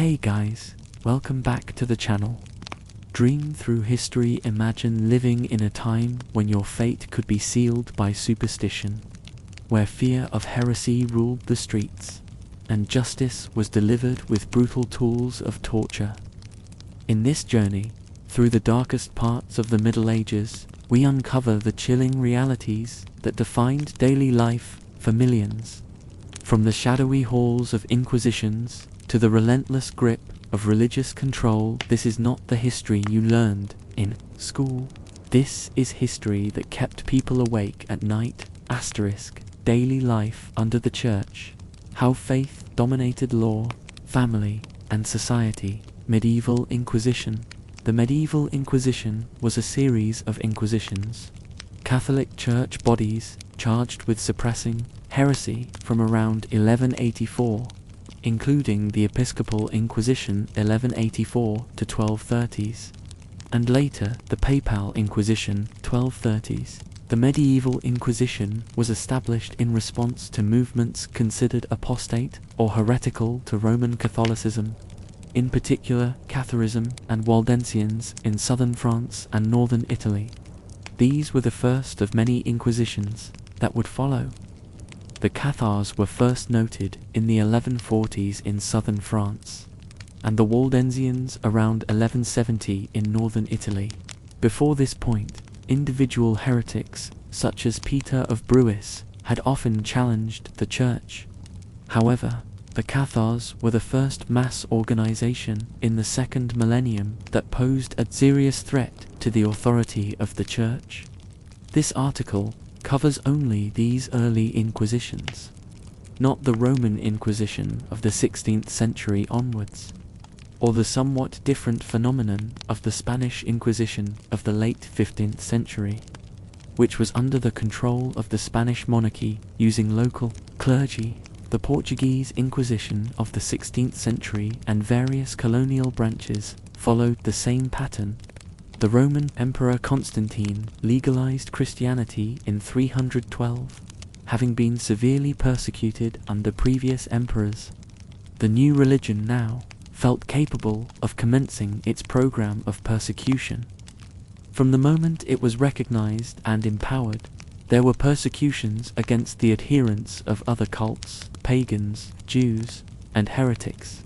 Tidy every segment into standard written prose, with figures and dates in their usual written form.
Hey guys, welcome back to the channel. Dream through history, imagine living in a time when your fate could be sealed by superstition, where fear of heresy ruled the streets, and justice was delivered with brutal tools of torture. In this journey, through the darkest parts of the Middle Ages, we uncover the chilling realities that defined daily life for millions. From the shadowy halls of inquisitions to the relentless grip of religious control, this is not the history you learned in school. This is history that kept people awake at night. Daily life under the church. How faith dominated law, family, and society. Medieval Inquisition. The Medieval Inquisition was a series of inquisitions. Catholic Church bodies charged with suppressing heresy from around 1184, including the Episcopal Inquisition 1184 to 1230s, and later the Papal Inquisition 1230s. The Medieval Inquisition was established in response to movements considered apostate or heretical to Roman Catholicism, in particular Catharism and Waldensians in southern France and northern Italy. These were the first of many inquisitions that would follow. The Cathars were first noted in the 1140s in southern France, and the Waldensians around 1170 in northern Italy. Before this point, individual heretics, such as Peter of Bruis, had often challenged the church. However, the Cathars were the first mass organization in the second millennium that posed a serious threat to the authority of the church. This article covers only these early inquisitions, not the Roman Inquisition of the 16th century onwards, or the somewhat different phenomenon of the Spanish Inquisition of the late 15th century, which was under the control of the Spanish monarchy using local clergy. The Portuguese Inquisition of the 16th century and various colonial branches followed the same pattern. The Roman Emperor Constantine legalized Christianity in 312, having been severely persecuted under previous emperors. The new religion now felt capable of commencing its program of persecution. From the moment it was recognized and empowered, there were persecutions against the adherents of other cults, pagans, Jews, and heretics.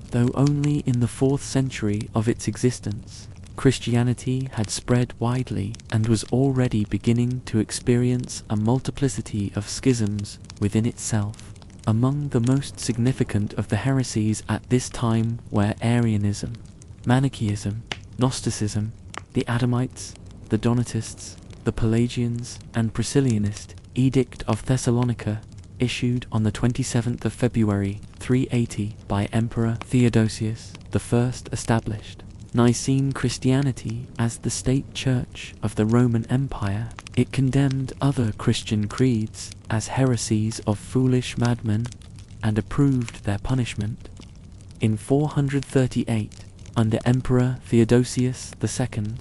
Though only in the 4th century of its existence, Christianity had spread widely and was already beginning to experience a multiplicity of schisms within itself. Among the most significant of the heresies at this time were Arianism, Manichaeism, Gnosticism, the Adamites, the Donatists, the Pelagians, and Priscillianist Edict of Thessalonica, issued on the 27th of February 380 by Emperor Theodosius I, established Nicene Christianity as the state church of the Roman Empire. It condemned other Christian creeds as heresies of foolish madmen and approved their punishment. In 438, under Emperor Theodosius II,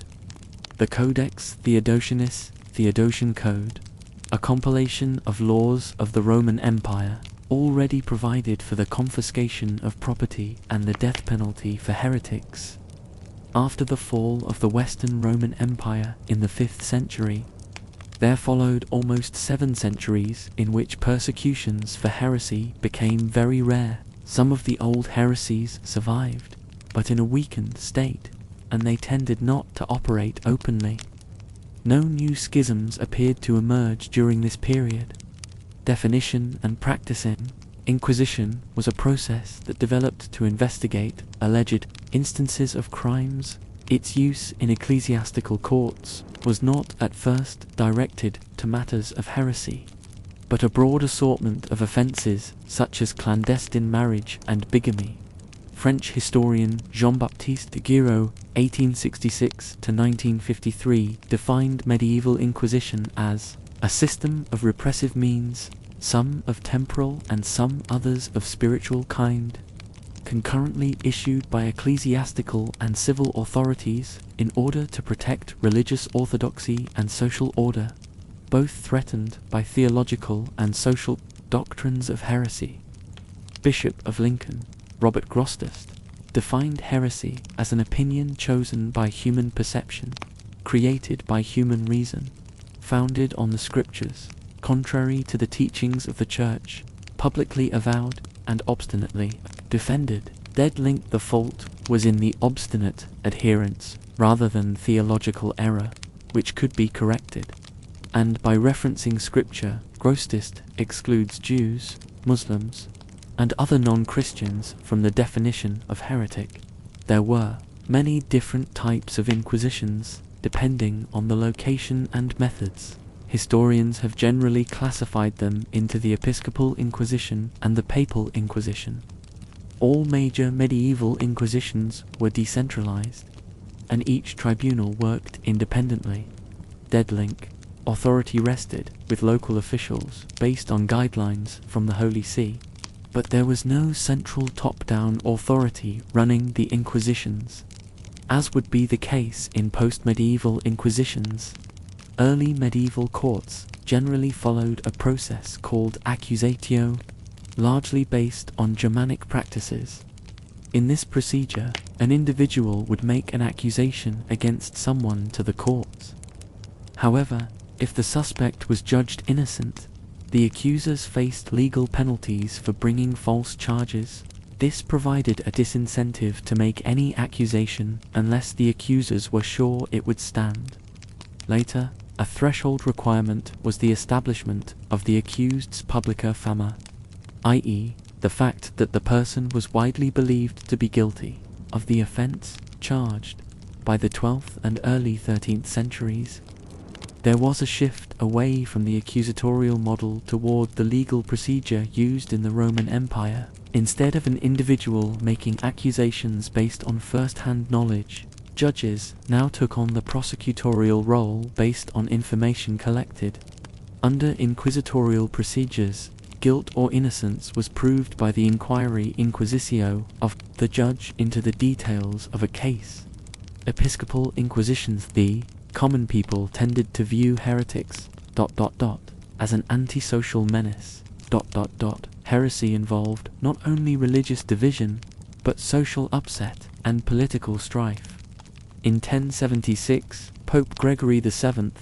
the Codex Theodosianus, Theodosian Code, a compilation of laws of the Roman Empire, already provided for the confiscation of property and the death penalty for heretics. After the fall of the Western Roman Empire in the 5th century, there followed almost 7 centuries in which persecutions for heresy became very rare. Some of the old heresies survived, but in a weakened state, and they tended not to operate openly. No new schisms appeared to emerge during this period. Definition and practicing Inquisition was a process that developed to investigate alleged instances of crimes. Its use in ecclesiastical courts was not at first directed to matters of heresy, but a broad assortment of offences such as clandestine marriage and bigamy. French historian Jean-Baptiste Guiraud, 1866 to 1953, defined medieval Inquisition as a system of repressive means, some of temporal and some others of spiritual kind, concurrently issued by ecclesiastical and civil authorities in order to protect religious orthodoxy and social order, both threatened by theological and social doctrines of heresy. Bishop of Lincoln, Robert Grosseteste, defined heresy as an opinion chosen by human perception, created by human reason, founded on the scriptures, contrary to the teachings of the Church, publicly avowed and obstinately defended. Dead-linked the fault was in the obstinate adherence rather than theological error, which could be corrected. And by referencing scripture, Grosseteste excludes Jews, Muslims, and other non-Christians from the definition of heretic. There were many different types of inquisitions, depending on the location and methods. Historians have generally classified them into the Episcopal Inquisition and the Papal Inquisition. All major medieval inquisitions were decentralized, and each tribunal worked independently. Deadlink, authority rested with local officials based on guidelines from the Holy See, but there was no central top-down authority running the inquisitions, as would be the case in post-medieval inquisitions. Early medieval courts generally followed a process called accusatio, largely based on Germanic practices. In this procedure, an individual would make an accusation against someone to the courts. However, if the suspect was judged innocent, the accusers faced legal penalties for bringing false charges. This provided a disincentive to make any accusation unless the accusers were sure it would stand. Later, a threshold requirement was the establishment of the accused's publica fama, i.e., the fact that the person was widely believed to be guilty of the offense charged. By the 12th and early 13th centuries, there was a shift away from the accusatorial model toward the legal procedure used in the Roman Empire. Instead of an individual making accusations based on first-hand knowledge, judges now took on the prosecutorial role based on information collected. Under inquisitorial procedures, guilt or innocence was proved by the inquiry inquisitio of the judge into the details of a case. Episcopal inquisitions, the common people tended to view heretics ... as an antisocial menace ... Heresy involved not only religious division, but social upset and political strife. In 1076, Pope Gregory VII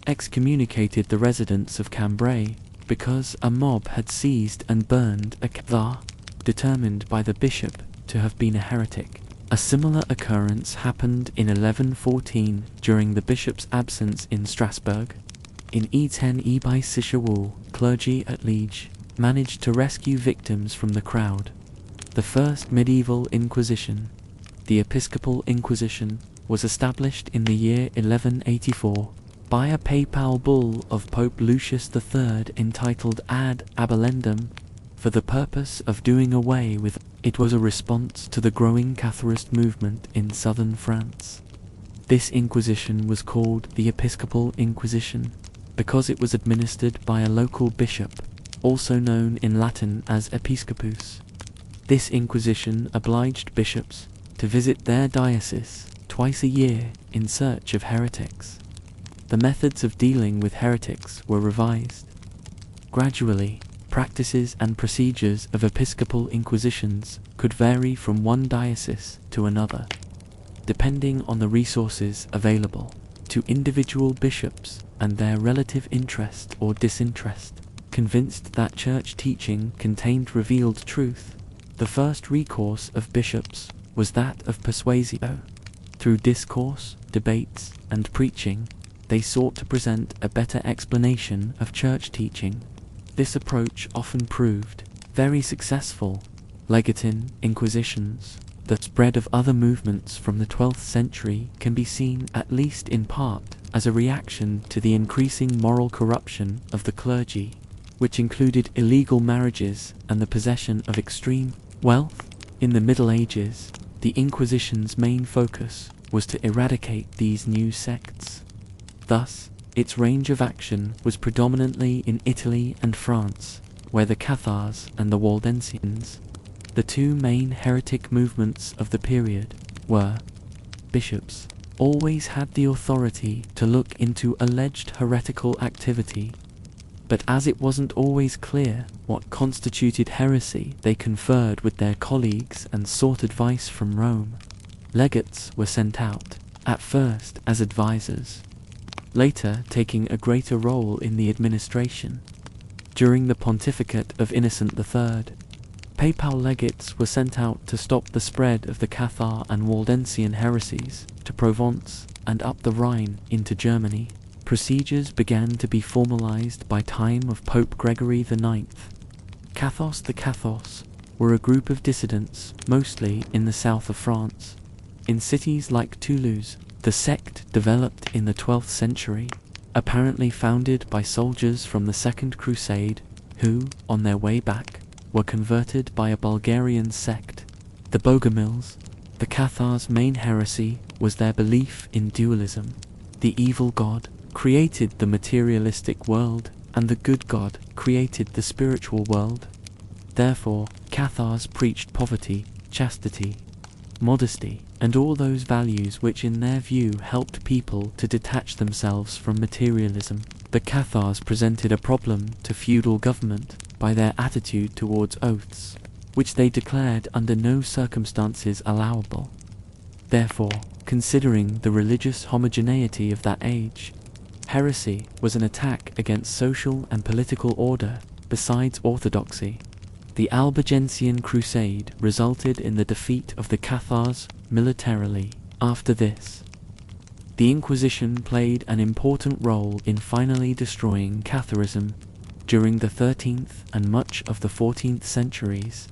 excommunicated the residents of Cambrai because a mob had seized and burned a cathedral determined by the bishop to have been a heretic. A similar occurrence happened in 1114 during the bishop's absence in Strasbourg. In 1010 by Sichewu, clergy at Liege managed to rescue victims from the crowd. The first medieval inquisition, the Episcopal Inquisition, was established in the year 1184 by a papal bull of Pope Lucius III entitled Ad Abolendum, for the purpose of doing away with. It was a response to the growing Catharist movement in southern France. This inquisition was called the Episcopal Inquisition because it was administered by a local bishop, also known in Latin as Episcopus. This inquisition obliged bishops to visit their diocese twice a year in search of heretics. The methods of dealing with heretics were revised. Gradually, practices and procedures of episcopal inquisitions could vary from one diocese to another, depending on the resources available to individual bishops and their relative interest or disinterest. Convinced that church teaching contained revealed truth, the first recourse of bishops was that of persuasio. Through discourse, debates, and preaching, they sought to present a better explanation of church teaching. This approach often proved very successful. Legatine inquisitions, the spread of other movements from the 12th century, can be seen at least in part as a reaction to the increasing moral corruption of the clergy, which included illegal marriages and the possession of extreme wealth. In the Middle Ages, the Inquisition's main focus was to eradicate these new sects. Thus, its range of action was predominantly in Italy and France, where the Cathars and the Waldensians, the two main heretic movements of the period, were. Bishops always had the authority to look into alleged heretical activity. But as it wasn't always clear what constituted heresy, they conferred with their colleagues and sought advice from Rome. Legates were sent out, at first as advisors, later taking a greater role in the administration. During the pontificate of Innocent III, papal legates were sent out to stop the spread of the Cathar and Waldensian heresies to Provence and up the Rhine into Germany. Procedures began to be formalized by time of Pope Gregory IX. Cathos the Cathos were a group of dissidents, mostly in the south of France. In cities like Toulouse, the sect developed in the 12th century, apparently founded by soldiers from the Second Crusade, who, on their way back, were converted by a Bulgarian sect, the Bogomils. The Cathars' main heresy was their belief in dualism. The evil god created the materialistic world, and the good God created the spiritual world. Therefore, Cathars preached poverty, chastity, modesty, and all those values which in their view helped people to detach themselves from materialism. The Cathars presented a problem to feudal government by their attitude towards oaths, which they declared under no circumstances allowable. Therefore, considering the religious homogeneity of that age, heresy was an attack against social and political order besides orthodoxy. The Albigensian Crusade resulted in the defeat of the Cathars militarily. After this, the Inquisition played an important role in finally destroying Catharism during the 13th and much of the 14th centuries.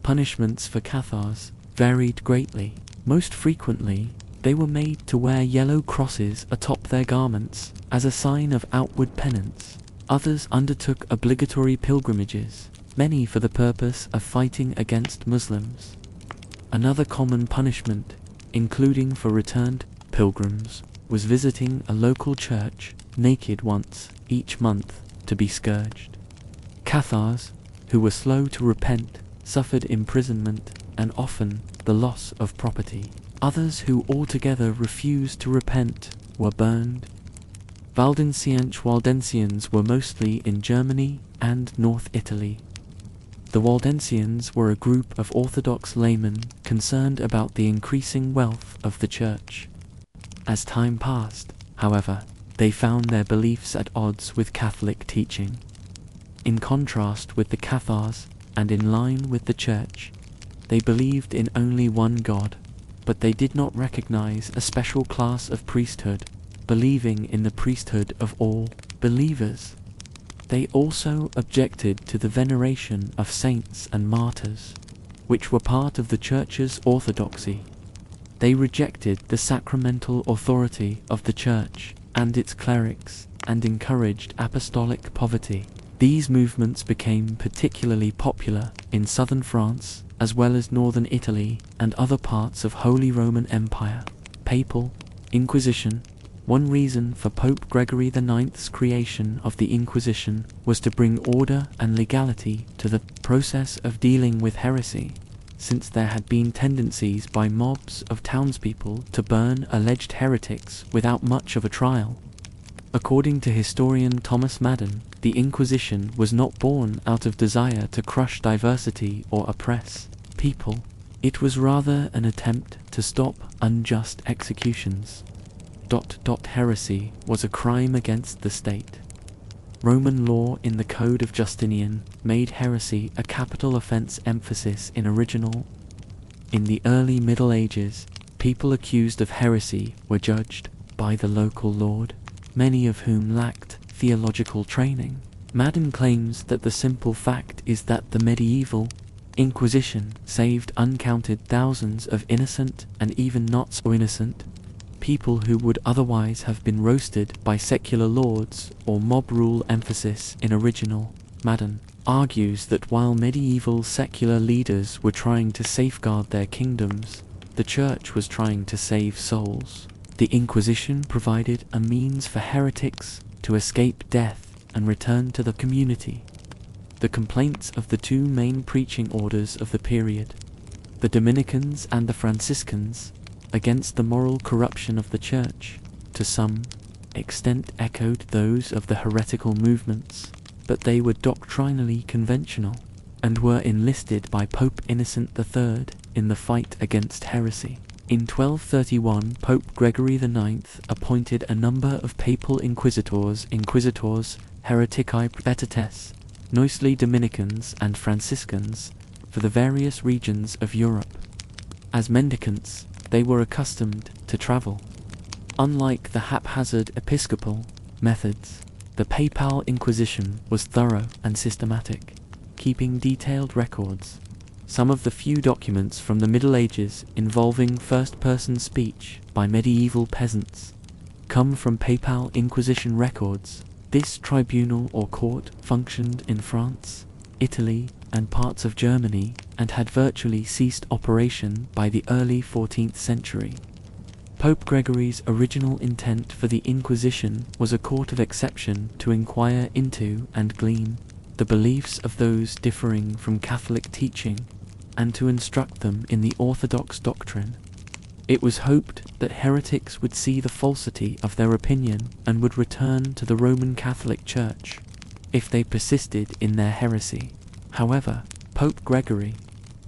Punishments for Cathars varied greatly. Most frequently, they were made to wear yellow crosses atop their garments as a sign of outward penance. Others undertook obligatory pilgrimages, many for the purpose of fighting against Muslims. Another common punishment, including for returned pilgrims, was visiting a local church naked once each month to be scourged. Cathars, who were slow to repent, suffered imprisonment and often the loss of property. Others who altogether refused to repent were burned. Waldensians were mostly in Germany and North Italy. The Waldensians were a group of Orthodox laymen concerned about the increasing wealth of the Church. As time passed, however, they found their beliefs at odds with Catholic teaching. In contrast with the Cathars, and in line with the Church, they believed in only one God, but they did not recognize a special class of priesthood, believing in the priesthood of all believers. They also objected to the veneration of saints and martyrs, which were part of the Church's orthodoxy. They rejected the sacramental authority of the Church and its clerics, and encouraged apostolic poverty. These movements became particularly popular in southern France, as well as northern Italy and other parts of Holy Roman Empire. Papal Inquisition. One reason for Pope Gregory IX's creation of the Inquisition was to bring order and legality to the process of dealing with heresy, since there had been tendencies by mobs of townspeople to burn alleged heretics without much of a trial. According to historian Thomas Madden, the Inquisition was not born out of desire to crush diversity or oppress people. It was rather an attempt to stop unjust executions. Heresy was a crime against the state. Roman law in the Code of Justinian made heresy a capital offense. Emphasis in original. In the early Middle Ages, people accused of heresy were judged by the local lord, many of whom lacked theological training. Madden claims that the simple fact is that the medieval Inquisition saved uncounted thousands of innocent and even not so innocent people who would otherwise have been roasted by secular lords or mob rule. Emphasis in original. Madden argues that while medieval secular leaders were trying to safeguard their kingdoms, the Church was trying to save souls. The Inquisition provided a means for heretics to escape death and return to the community. The complaints of the two main preaching orders of the period, the Dominicans and the Franciscans, against the moral corruption of the Church, to some extent echoed those of the heretical movements. but they were doctrinally conventional, and were enlisted by Pope Innocent III in the fight against heresy. In 1231, Pope Gregory IX appointed a number of papal inquisitors hereticae prefectates, noisely Dominicans and Franciscans, for the various regions of Europe. As mendicants, they were accustomed to travel. Unlike the haphazard episcopal methods, the papal inquisition was thorough and systematic, keeping detailed records. Some of the few documents from the Middle Ages involving first-person speech by medieval peasants come from papal inquisition records. This tribunal or court functioned in France, Italy, and parts of Germany, and had virtually ceased operation by the early 14th century. Pope Gregory's original intent for the Inquisition was a court of exception to inquire into and glean the beliefs of those differing from Catholic teaching, and to instruct them in the orthodox doctrine. It was hoped that heretics would see the falsity of their opinion and would return to the Roman Catholic Church if they persisted in their heresy. However, Pope Gregory,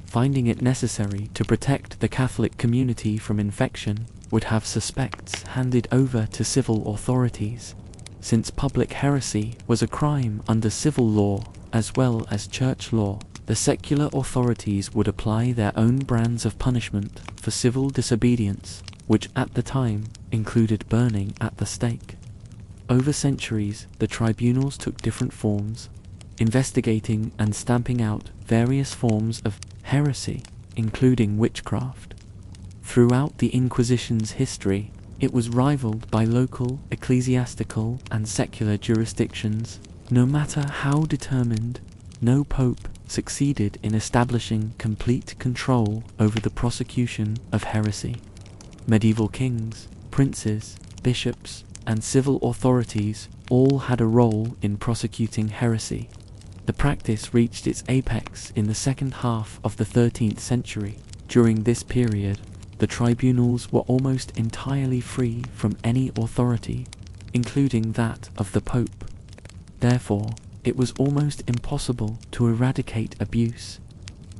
finding it necessary to protect the Catholic community from infection, would have suspects handed over to civil authorities. Since public heresy was a crime under civil law as well as church law, the secular authorities would apply their own brands of punishment for civil disobedience, which at the time included burning at the stake. Over centuries, the tribunals took different forms, investigating and stamping out various forms of heresy, including witchcraft. Throughout the Inquisition's history, it was rivaled by local, ecclesiastical, and secular jurisdictions. No matter how determined, no pope succeeded in establishing complete control over the prosecution of heresy. Medieval kings, princes, bishops, and civil authorities all had a role in prosecuting heresy. The practice reached its apex in the second half of the 13th century. During this period, the tribunals were almost entirely free from any authority, including that of the Pope. Therefore, it was almost impossible to eradicate abuse.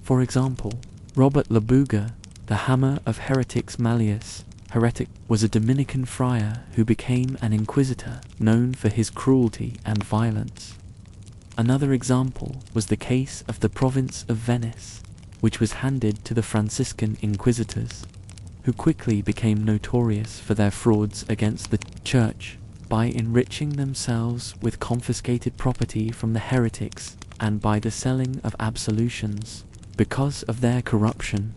For example, Robert Labuga, the Hammer of Heretics Malleus, heretic, was a Dominican friar who became an inquisitor known for his cruelty and violence. Another example was the case of the province of Venice, which was handed to the Franciscan inquisitors, who quickly became notorious for their frauds against the Church by enriching themselves with confiscated property from the heretics and by the selling of absolutions. Because of their corruption,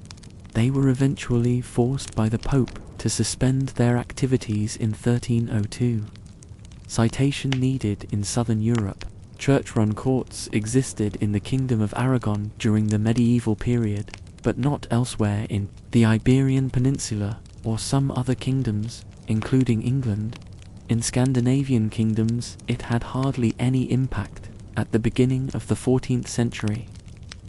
they were eventually forced by the Pope to suspend their activities in 1302. Citation needed in southern Europe. Church-run courts existed in the Kingdom of Aragon during the medieval period, but not elsewhere in the Iberian Peninsula or some other kingdoms, including England. In Scandinavian kingdoms, it had hardly any impact at the beginning of the 14th century.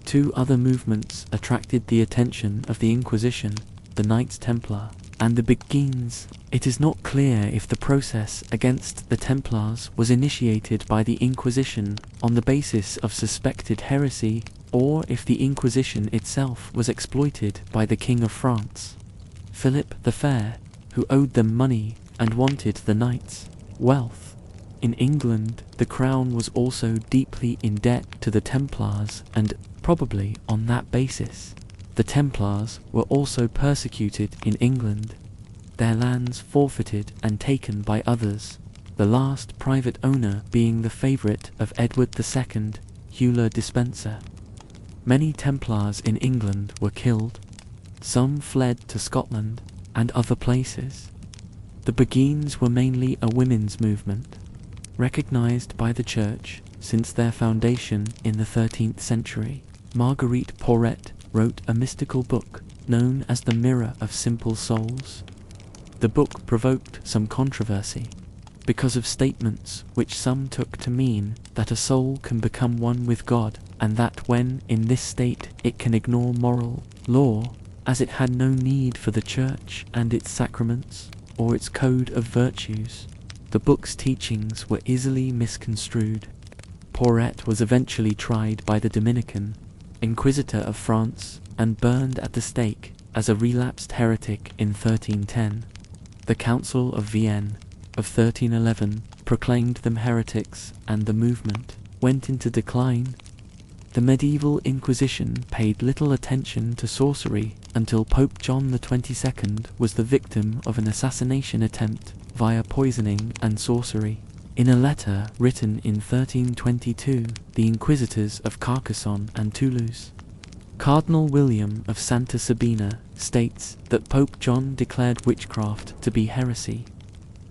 Two other movements attracted the attention of the Inquisition, the Knights Templar and the Beguines. It is not clear if the process against the Templars was initiated by the Inquisition on the basis of suspected heresy, or if the Inquisition itself was exploited by the King of France, Philip the Fair, who owed them money and wanted the knights' wealth. In England, the crown was also deeply in debt to the Templars, and probably on that basis, the Templars were also persecuted in England, their lands forfeited and taken by others, the last private owner being the favourite of Edward II, Hugh le Despencer. Many Templars in England were killed. Some fled to Scotland and other places. The Beguines were mainly a women's movement, recognised by the Church since their foundation in the 13th century. Marguerite Porret wrote a mystical book known as the Mirror of Simple Souls. The book provoked some controversy because of statements which some took to mean that a soul can become one with God, and that when in this state it can ignore moral law, as it had no need for the Church and its sacraments or its code of virtues. The book's teachings were easily misconstrued. Porret was eventually tried by the Dominican Inquisitor of France and burned at the stake as a relapsed heretic in 1310. The Council of Vienne of 1311 proclaimed them heretics, and the movement went into decline. The medieval Inquisition paid little attention to sorcery until Pope John XXII was the victim of an assassination attempt via poisoning and sorcery. In a letter written in 1322, the inquisitors of Carcassonne and Toulouse, Cardinal William of Santa Sabina states that Pope John declared witchcraft to be heresy,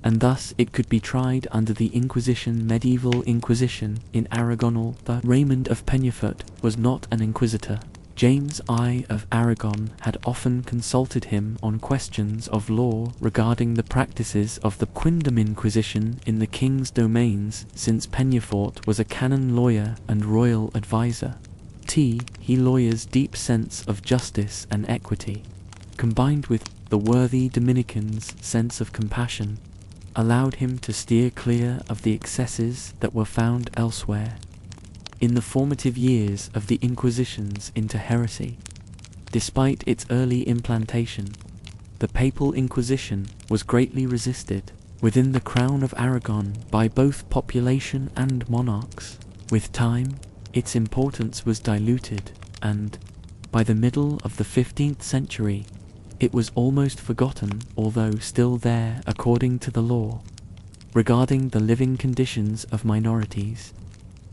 and thus it could be tried under the Inquisition. Medieval Inquisition in Aragon. Although Raymond of Peñafort was not an inquisitor, James I of Aragon had often consulted him on questions of law regarding the practices of the Quindam Inquisition in the king's domains, since Peñafort was a canon lawyer and royal advisor. He lawyer's deep sense of justice and equity, combined with the worthy Dominican's sense of compassion, allowed him to steer clear of the excesses that were found elsewhere. In the formative years of the Inquisitions into heresy, despite its early implantation, the Papal Inquisition was greatly resisted within the Crown of Aragon by both population and monarchs. With time, its importance was diluted, and, by the middle of the 15th century, it was almost forgotten, although still there according to the law. Regarding the living conditions of minorities,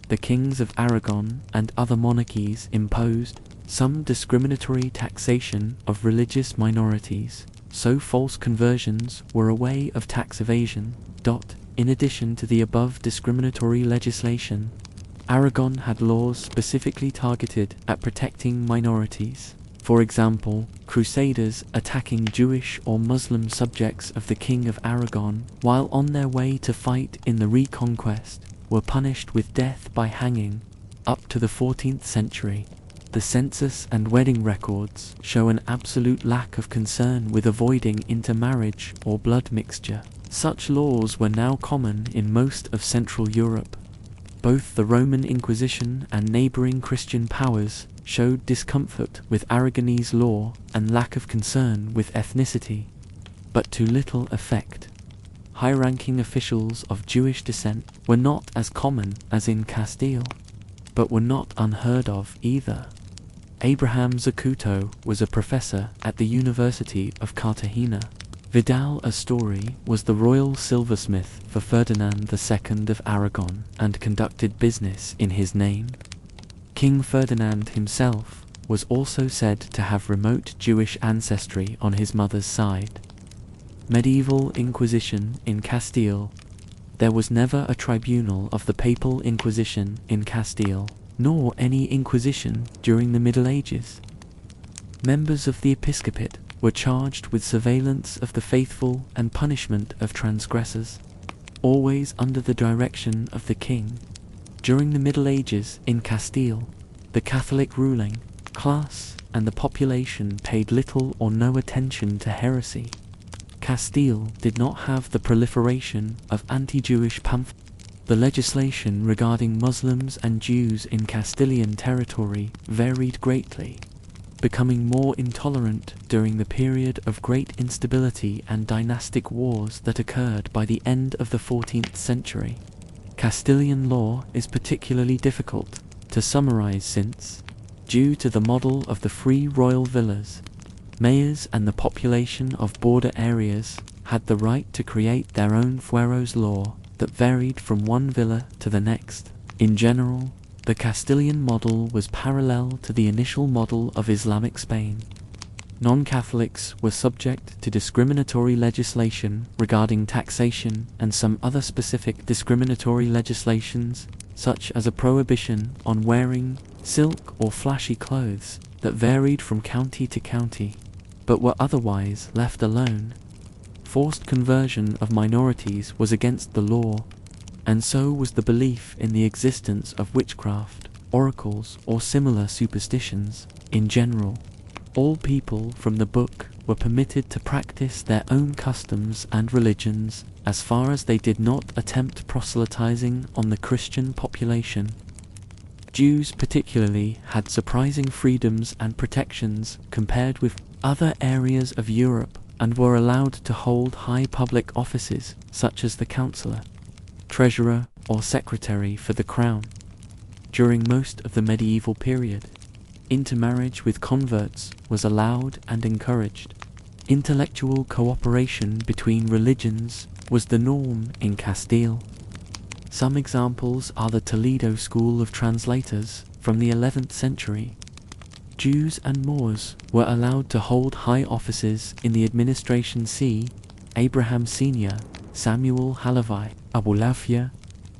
the kings of Aragon and other monarchies imposed some discriminatory taxation of religious minorities, so false conversions were a way of tax evasion. In addition to the above discriminatory legislation, Aragon had laws specifically targeted at protecting minorities. For example, crusaders attacking Jewish or Muslim subjects of the King of Aragon while on their way to fight in the Reconquest were punished with death by hanging. Up to the 14th century, the census and wedding records show an absolute lack of concern with avoiding intermarriage or blood mixture. Such laws were now common in most of Central Europe. Both the Roman Inquisition and neighboring Christian powers showed discomfort with Aragonese law and lack of concern with ethnicity, but to little effect. High-ranking officials of Jewish descent were not as common as in Castile, but were not unheard of either. Abraham Zacuto was a professor at the University of Cartagena. Vidal Astori was the royal silversmith for Ferdinand II of Aragon and conducted business in his name. King Ferdinand himself was also said to have remote Jewish ancestry on his mother's side. Medieval Inquisition in Castile. There was never a tribunal of the Papal Inquisition in Castile, nor any Inquisition during the Middle Ages. Members of the episcopate were charged with surveillance of the faithful and punishment of transgressors, always under the direction of the king. During the Middle Ages in Castile, the Catholic ruling class and the population paid little or no attention to heresy. Castile did not have the proliferation of anti-Jewish pamphlets. The legislation regarding Muslims and Jews in Castilian territory varied greatly, becoming more intolerant during the period of great instability and dynastic wars that occurred by the end of the 14th century. Castilian law is particularly difficult to summarize since, due to the model of the free royal villas, mayors and the population of border areas had the right to create their own fueros law that varied from one villa to the next. In general, the Castilian model was parallel to the initial model of Islamic Spain. Non-Catholics were subject to discriminatory legislation regarding taxation and some other specific discriminatory legislations, such as a prohibition on wearing silk or flashy clothes that varied from county to county, but were otherwise left alone. Forced conversion of minorities was against the law, and so was the belief in the existence of witchcraft, oracles, or similar superstitions. In general, all people from the Book were permitted to practice their own customs and religions as far as they did not attempt proselytizing on the Christian population. Jews particularly had surprising freedoms and protections compared with other areas of Europe, and were allowed to hold high public offices such as the counselor, treasurer, or secretary for the crown. During most of the medieval period, intermarriage with converts was allowed and encouraged. Intellectual cooperation between religions was the norm in Castile. Some examples are the Toledo School of Translators from the 11th century. Jews and Moors were allowed to hold high offices in the administration. See Abraham Senior, Samuel Halavai, Abulafia,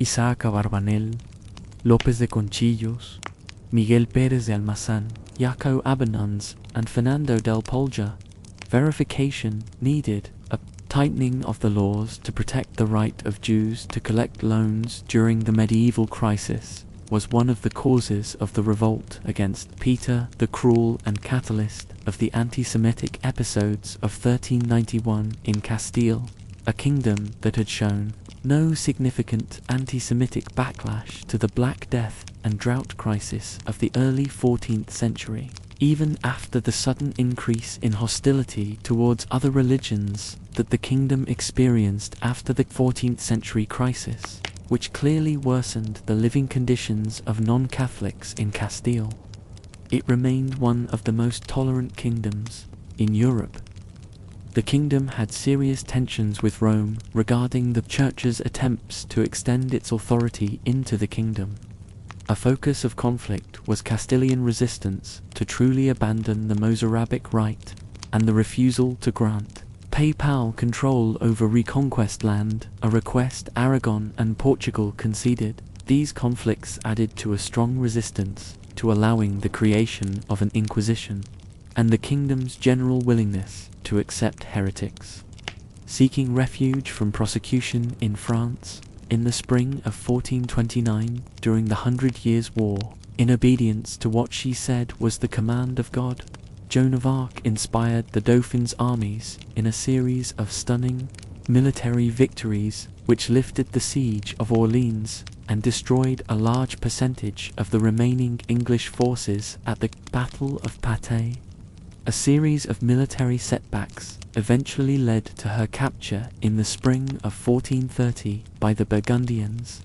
Isaac Abarbanel, López de Conchillos, Miguel Pérez de Almazán, Jaco Abanuns, and Fernando del Polja. Verification needed. A tightening of the laws to protect the right of Jews to collect loans during the medieval crisis was one of the causes of the revolt against Peter the Cruel and catalyst of the anti-Semitic episodes of 1391 in Castile, a kingdom that had shown no significant anti-Semitic backlash to the Black Death and drought crisis of the early 14th century, even after the sudden increase in hostility towards other religions that the kingdom experienced after the 14th century crisis, which clearly worsened the living conditions of non-Catholics in Castile. It remained one of the most tolerant kingdoms in Europe. The kingdom had serious tensions with Rome regarding the Church's attempts to extend its authority into the kingdom. A focus of conflict was Castilian resistance to truly abandon the Mozarabic rite and the refusal to grant papal control over reconquest land, a request Aragon and Portugal conceded. These conflicts added to a strong resistance to allowing the creation of an Inquisition, and the kingdom's general willingness to accept heretics. Seeking refuge from prosecution in France, in the spring of 1429, during the 100 Years' War, in obedience to what she said was the command of God, Joan of Arc inspired the Dauphin's armies in a series of stunning military victories which lifted the siege of Orleans and destroyed a large percentage of the remaining English forces at the Battle of Patay. A series of military setbacks eventually led to her capture in the spring of 1430 by the Burgundians,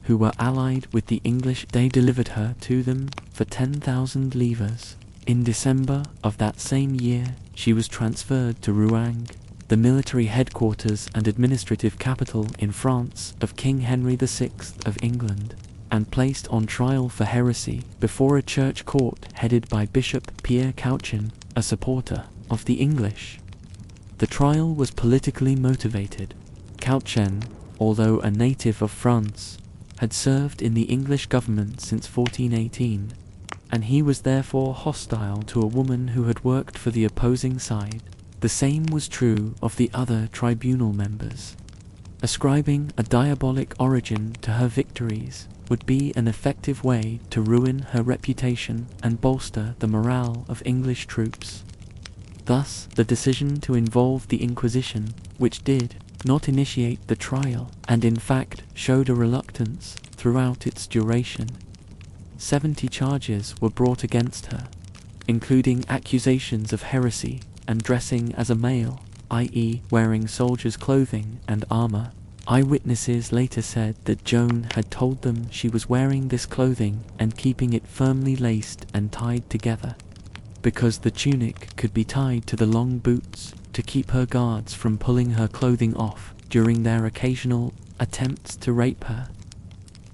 who were allied with the English. They delivered her to them for 10,000 livres. In December of that same year, she was transferred to Rouen, the military headquarters and administrative capital in France of King Henry VI of England, and placed on trial for heresy before a church court headed by Bishop Pierre Cauchin, a supporter of the English. The trial was politically motivated. Cauchin, although a native of France, had served in the English government since 1418, and he was therefore hostile to a woman who had worked for the opposing side. The same was true of the other tribunal members. Ascribing a diabolic origin to her victories would be an effective way to ruin her reputation and bolster the morale of English troops. Thus, the decision to involve the Inquisition, which did not initiate the trial, and in fact showed a reluctance throughout its duration. 70 charges were brought against her, including accusations of heresy and dressing as a male, i.e. wearing soldiers' clothing and armor. Eyewitnesses later said that Joan had told them she was wearing this clothing and keeping it firmly laced and tied together, because the tunic could be tied to the long boots to keep her guards from pulling her clothing off during their occasional attempts to rape her.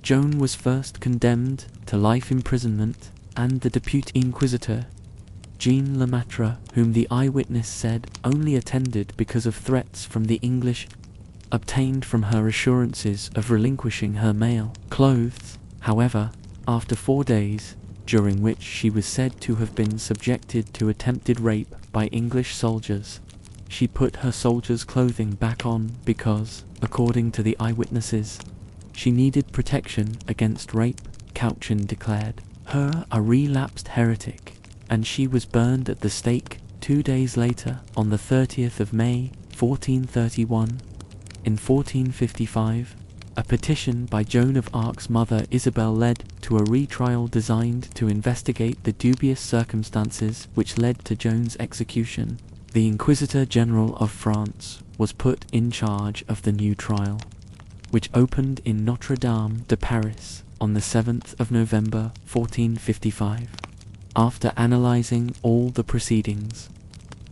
Joan was first condemned to life imprisonment, and the deputy inquisitor, Jean Lemaitre, whom the eyewitness said only attended because of threats from the English, obtained from her assurances of relinquishing her male clothes. However, after 4 days, during which she was said to have been subjected to attempted rape by English soldiers, she put her soldier's clothing back on because, according to the eyewitnesses, she needed protection against rape. Cauchin declared her a relapsed heretic, and she was burned at the stake 2 days later, on the 30th of May, 1431, in 1455, a petition by Joan of Arc's mother Isabel led to a retrial designed to investigate the dubious circumstances which led to Joan's execution. The Inquisitor General of France was put in charge of the new trial, which opened in Notre Dame de Paris on the 7th of November 1455. After analyzing all the proceedings,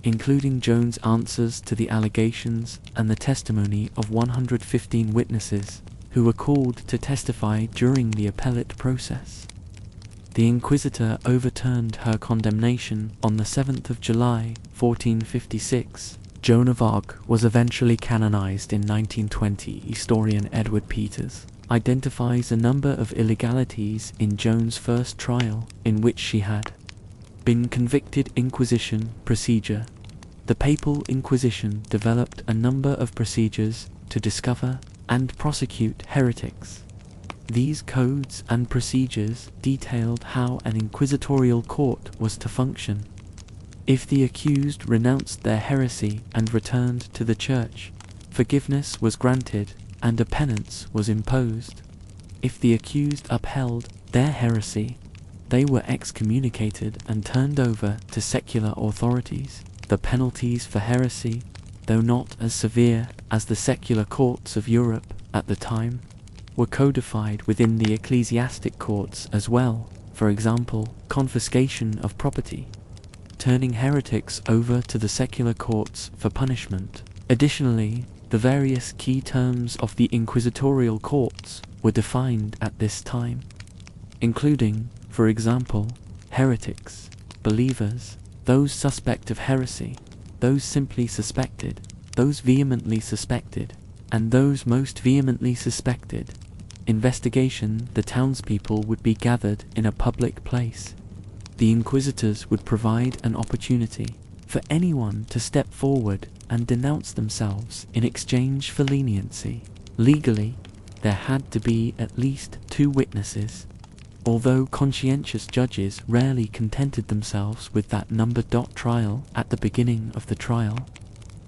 including Joan's answers to the allegations and the testimony of 115 witnesses who were called to testify during the appellate process, the Inquisitor overturned her condemnation on the 7th of July 1456. Joan of Arc was eventually canonized in 1920. Historian Edward Peters identifies a number of illegalities in Joan's first trial in which she had been convicted. Inquisition procedure. The Papal Inquisition developed a number of procedures to discover and prosecute heretics. These codes and procedures detailed how an inquisitorial court was to function. If the accused renounced their heresy and returned to the church, forgiveness was granted and a penance was imposed. If the accused upheld their heresy, they were excommunicated and turned over to secular authorities. The penalties for heresy, though not as severe as the secular courts of Europe at the time, were codified within the ecclesiastic courts as well. For example, confiscation of property, turning heretics over to the secular courts for punishment. Additionally, the various key terms of the inquisitorial courts were defined at this time, including, for example, heretics, believers, those suspect of heresy, those simply suspected, those vehemently suspected, and those most vehemently suspected. Investigation. The townspeople would be gathered in a public place. The inquisitors would provide an opportunity for anyone to step forward and denounce themselves in exchange for leniency. Legally, there had to be at least 2 witnesses, although conscientious judges rarely contented themselves with that number. Trial. At the beginning of the trial,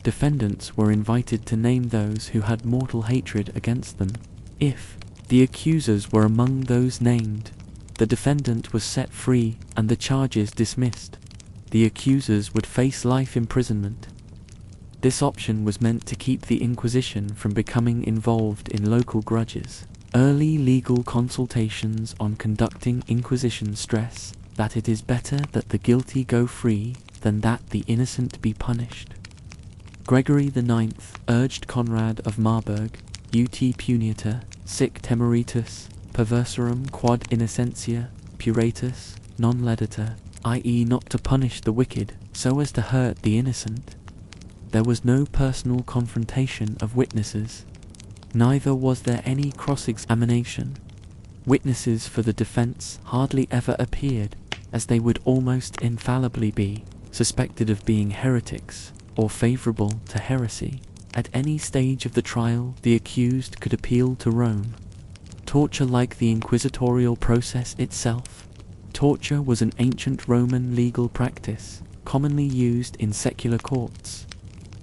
defendants were invited to name those who had mortal hatred against them. If the accusers were among those named, the defendant was set free and the charges dismissed. The accusers would face life imprisonment. This option was meant to keep the Inquisition from becoming involved in local grudges. Early legal consultations on conducting Inquisition stress that it is better that the guilty go free than that the innocent be punished. Gregory IX urged Conrad of Marburg, ut punitor, sic temeritus, perversorum quod innocentia, puratus, non lediter, i.e. not to punish the wicked so as to hurt the innocent. There was no personal confrontation of witnesses. Neither was there any cross-examination. Witnesses for the defense hardly ever appeared, as they would almost infallibly be suspected of being heretics or favorable to heresy. At any stage of the trial, the accused could appeal to Rome. Torture. Like the inquisitorial process itself, torture was an ancient Roman legal practice, commonly used in secular courts.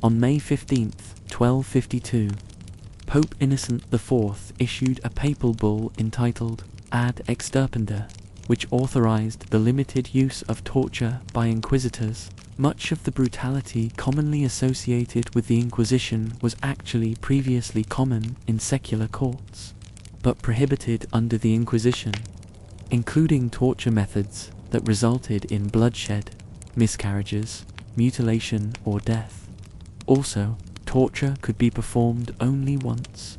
On May 15, 1252, Pope Innocent IV issued a papal bull entitled Ad Extirpanda, which authorized the limited use of torture by inquisitors. Much of the brutality commonly associated with the Inquisition was actually previously common in secular courts, but prohibited under the Inquisition, including torture methods that resulted in bloodshed, miscarriages, mutilation, or death. Also, torture could be performed only once,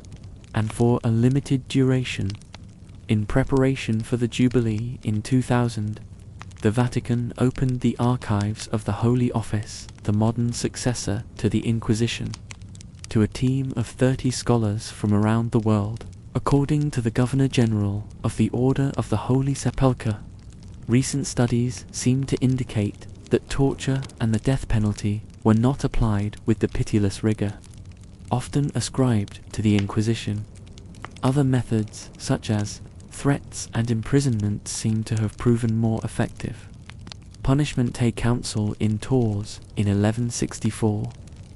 and for a limited duration. In preparation for the Jubilee in 2000, the Vatican opened the archives of the Holy Office, the modern successor to the Inquisition, to a team of 30 scholars from around the world. According to the Governor General of the Order of the Holy Sepulchre, recent studies seem to indicate that torture and the death penalty were not applied with the pitiless rigor often ascribed to the Inquisition. Other methods, such as threats and imprisonment, seem to have proven more effective. Punishmente Council in Tours in 1164,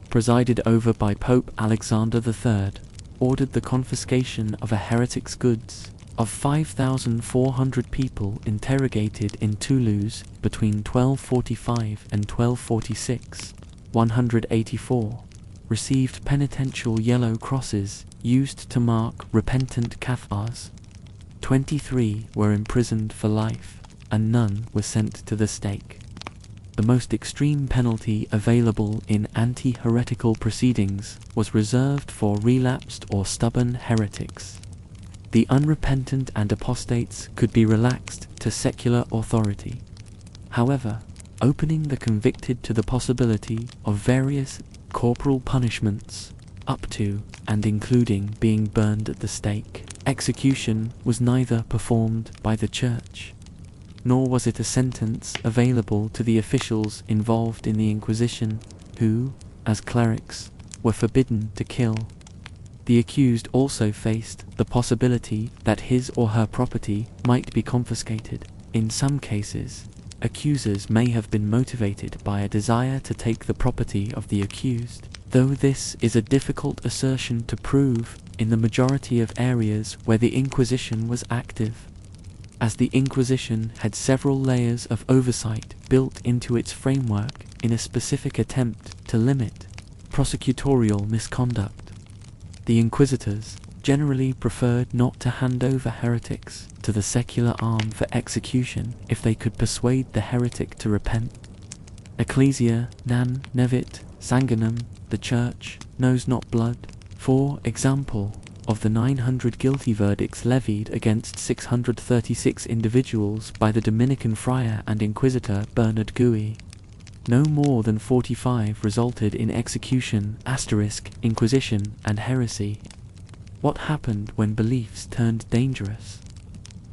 presided over by Pope Alexander III, ordered the confiscation of a heretic's goods of 5,400 people interrogated in Toulouse between 1245 and 1246. 184 received penitential yellow crosses used to mark repentant Cathars. 23 were imprisoned for life, and none were sent to the stake. The most extreme penalty available in anti-heretical proceedings was reserved for relapsed or stubborn heretics. The unrepentant and apostates could be relaxed to secular authority. However, opening the convicted to the possibility of various corporal punishments, up to and including being burned at the stake, execution was neither performed by the Church, nor was it a sentence available to the officials involved in the Inquisition, who, as clerics, were forbidden to kill. The accused also faced the possibility that his or her property might be confiscated. In some cases, accusers may have been motivated by a desire to take the property of the accused, though this is a difficult assertion to prove in the majority of areas where the Inquisition was active, as the Inquisition had several layers of oversight built into its framework in a specific attempt to limit prosecutorial misconduct. The inquisitors generally preferred not to hand over heretics to the secular arm for execution if they could persuade the heretic to repent. Ecclesia non nevit sanguinem, the Church knows not blood. For example, of the 900 guilty verdicts levied against 636 individuals by the Dominican friar and inquisitor Bernard Gui, no more than 45 resulted in execution, Inquisition and heresy. What happened when beliefs turned dangerous?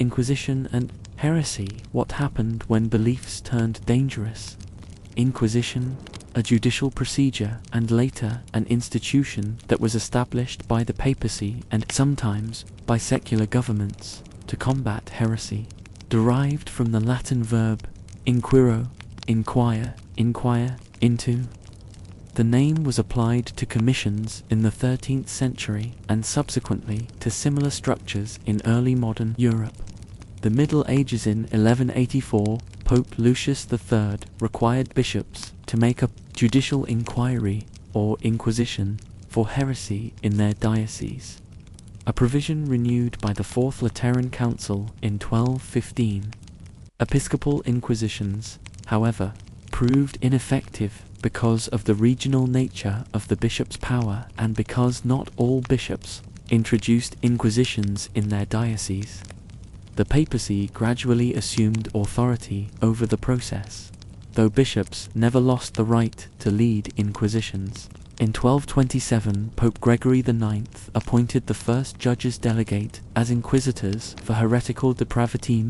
Inquisition and heresy. What happened when beliefs turned dangerous? Inquisition, a judicial procedure and later an institution that was established by the papacy and sometimes by secular governments to combat heresy, derived from the Latin verb inquiro, inquire, into. The name was applied to commissions in the 13th century and subsequently to similar structures in early modern Europe. The Middle Ages. In 1184, Pope Lucius III required bishops to make a judicial inquiry or inquisition for heresy in their diocese, a provision renewed by the Fourth Lateran Council in 1215. Episcopal inquisitions, however, proved ineffective because of the regional nature of the bishop's power and because not all bishops introduced inquisitions in their diocese. The papacy gradually assumed authority over the process, though bishops never lost the right to lead inquisitions. In 1227, Pope Gregory IX appointed the first judges delegate as inquisitors for heretical depravity,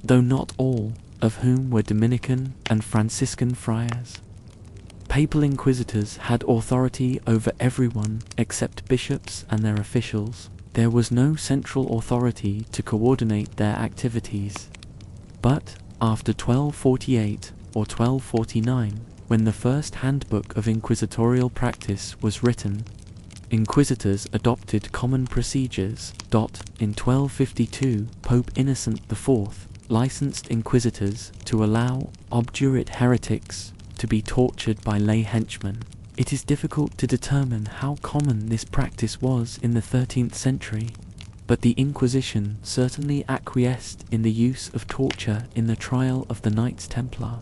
though not all of whom were Dominican and Franciscan friars. Papal inquisitors had authority over everyone except bishops and their officials. There was no central authority to coordinate their activities. But after 1248 or 1249, when the first handbook of inquisitorial practice was written, inquisitors adopted common procedures. In 1252, Pope Innocent IV licensed inquisitors to allow obdurate heretics to be tortured by lay henchmen. It is difficult to determine how common this practice was in the 13th century, but the Inquisition certainly acquiesced in the use of torture in the trial of the Knights Templar,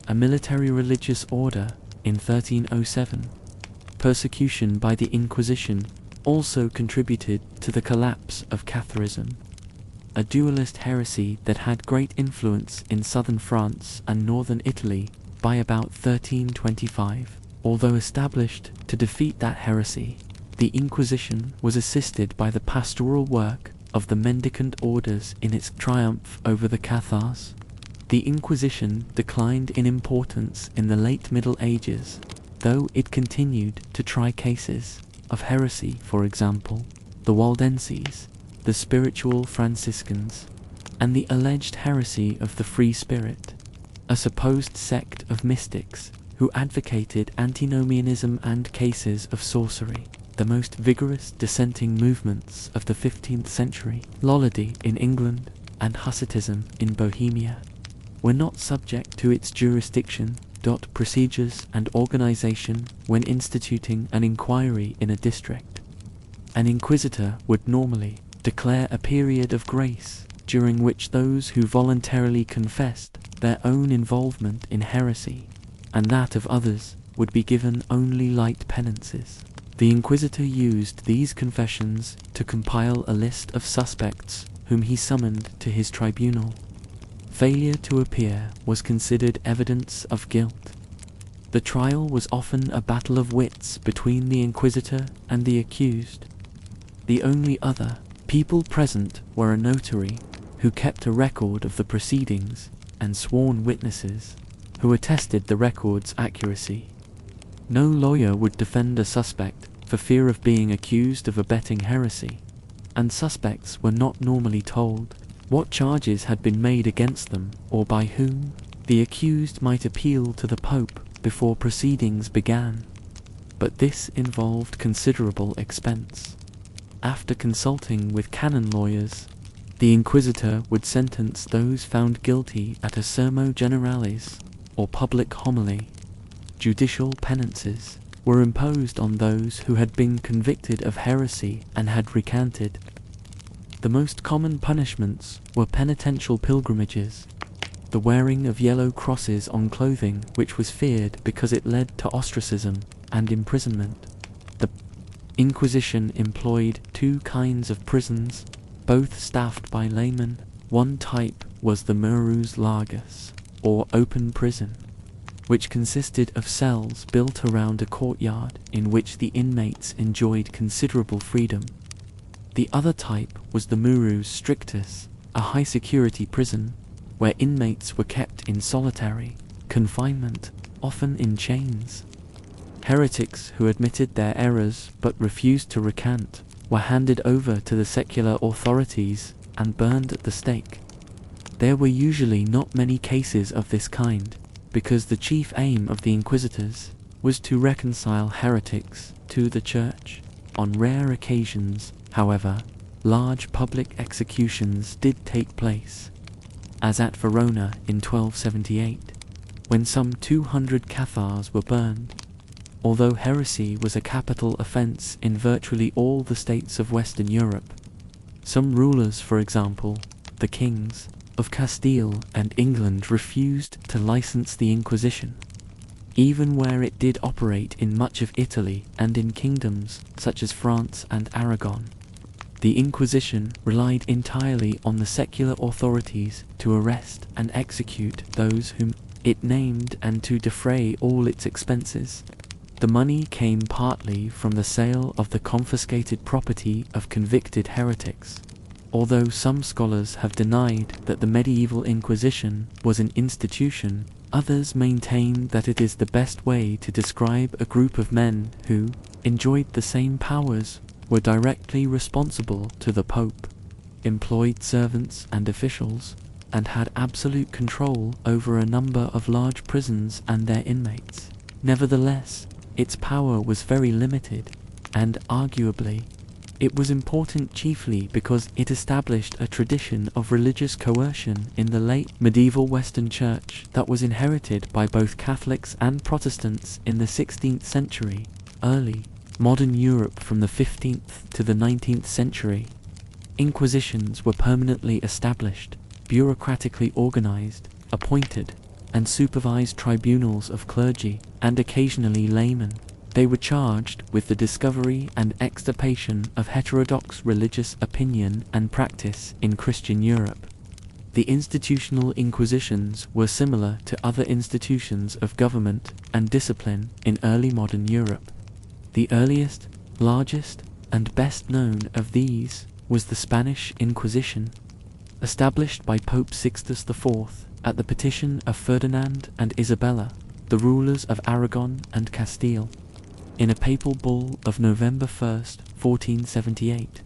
a military religious order, in 1307. Persecution by the Inquisition also contributed to the collapse of Catharism, a dualist heresy that had great influence in southern France and northern Italy by about 1325. Although established to defeat that heresy, the Inquisition was assisted by the pastoral work of the mendicant orders in its triumph over the Cathars. The Inquisition declined in importance in the late Middle Ages, though it continued to try cases of heresy, for example, the Waldenses, the spiritual Franciscans, and the alleged heresy of the Free Spirit. a supposed sect of mystics who advocated antinomianism and cases of sorcery. The most vigorous dissenting movements of the 15th century, Lollardy in England and Hussitism in Bohemia, were not subject to its jurisdiction, procedures and organization when instituting an inquiry in a district. An inquisitor would normally declare a period of grace during which those who voluntarily confessed their own involvement in heresy and that of others would be given only light penances. The inquisitor used these confessions to compile a list of suspects whom he summoned to his tribunal. Failure to appear was considered evidence of guilt. The trial was often a battle of wits between the inquisitor and the accused. The only other people present were a notary, who kept a record of the proceedings, and sworn witnesses, who attested the record's accuracy. No lawyer would defend a suspect for fear of being accused of abetting heresy, and suspects were not normally told what charges had been made against them or by whom. The accused might appeal to the Pope before proceedings began, but this involved considerable expense. After consulting with canon lawyers, the inquisitor would sentence those found guilty at a sermo generalis, or public homily. Judicial penances were imposed on those who had been convicted of heresy and had recanted. The most common punishments were penitential pilgrimages, the wearing of yellow crosses on clothing which was feared because it led to ostracism and imprisonment. The Inquisition employed two kinds of prisons, both staffed by laymen. One type was the murus largus, or open prison, which consisted of cells built around a courtyard in which the inmates enjoyed considerable freedom. The other type was the murus strictus, a high-security prison, where inmates were kept in solitary confinement, often in chains. Heretics who admitted their errors but refused to recant were handed over to the secular authorities and burned at the stake. There were usually not many cases of this kind, because the chief aim of the inquisitors was to reconcile heretics to the church. On rare occasions, however, large public executions did take place, as at Verona in 1278, when some 200 Cathars were burned. Although heresy was a capital offense in virtually all the states of Western Europe, some rulers, for example, the kings of Castile and England, refused to license the Inquisition, even where it did operate in much of Italy and in kingdoms such as France and Aragon. The Inquisition relied entirely on the secular authorities to arrest and execute those whom it named and to defray all its expenses. The money came partly from the sale of the confiscated property of convicted heretics. Although some scholars have denied that the medieval Inquisition was an institution, others maintain that it is the best way to describe a group of men who enjoyed the same powers, were directly responsible to the Pope, employed servants and officials, and had absolute control over a number of large prisons and their inmates. Nevertheless, its power was very limited, and arguably, it was important chiefly because it established a tradition of religious coercion in the late medieval Western Church that was inherited by both Catholics and Protestants in the 16th century. Early modern Europe from the 15th to the 19th century, inquisitions were permanently established, bureaucratically organized, appointed, and supervised tribunals of clergy and occasionally laymen. They were charged with the discovery and extirpation of heterodox religious opinion and practice in Christian Europe. The institutional inquisitions were similar to other institutions of government and discipline in early modern Europe. The earliest, largest, and best known of these was the Spanish Inquisition, established by Pope Sixtus IV at the petition of Ferdinand and Isabella, the rulers of Aragon and Castile, in a papal bull of November 1st, 1478.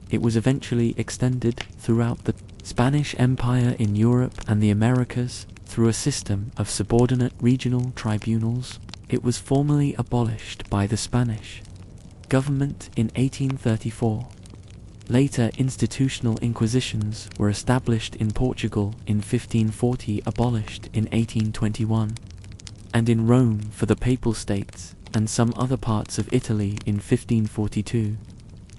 It was eventually extended throughout the Spanish Empire in Europe and the Americas through a system of subordinate regional tribunals, it was formally abolished by the Spanish government in 1834. Later institutional inquisitions were established in Portugal in 1540, abolished in 1821, and in Rome for the Papal States and some other parts of Italy in 1542.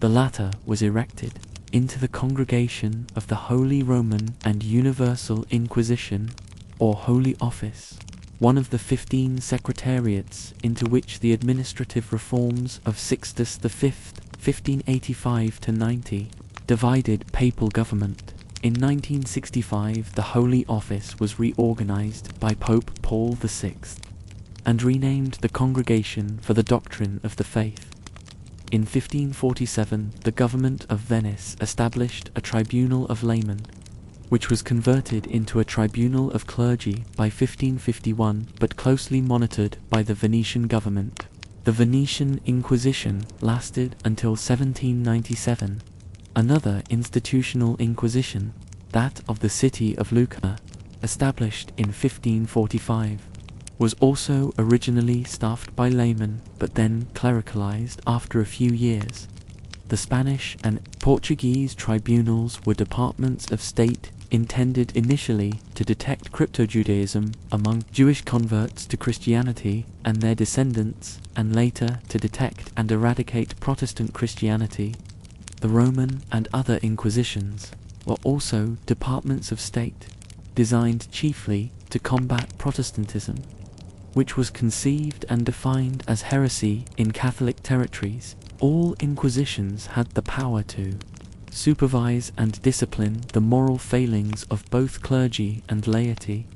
The latter was erected into the Congregation of the Holy Roman and Universal Inquisition, or Holy Office, one of the 15 secretariats into which the administrative reforms of Sixtus V, 1585–90, divided papal government. In 1965, the Holy Office was reorganized by Pope Paul VI and renamed the Congregation for the Doctrine of the Faith. In 1547, the government of Venice established a tribunal of laymen, which was converted into a tribunal of clergy by 1551, but closely monitored by the Venetian government. The Venetian Inquisition lasted until 1797. Another institutional inquisition, that of the city of Lucca, established in 1545, was also originally staffed by laymen, but then clericalized after a few years. The Spanish and Portuguese tribunals were departments of state intended initially to detect crypto-Judaism among Jewish converts to Christianity and their descendants, and later to detect and eradicate Protestant Christianity. The Roman and other inquisitions were also departments of state, designed chiefly to combat Protestantism, which was conceived and defined as heresy in Catholic territories. All inquisitions had the power to supervise and discipline the moral failings of both clergy and laity.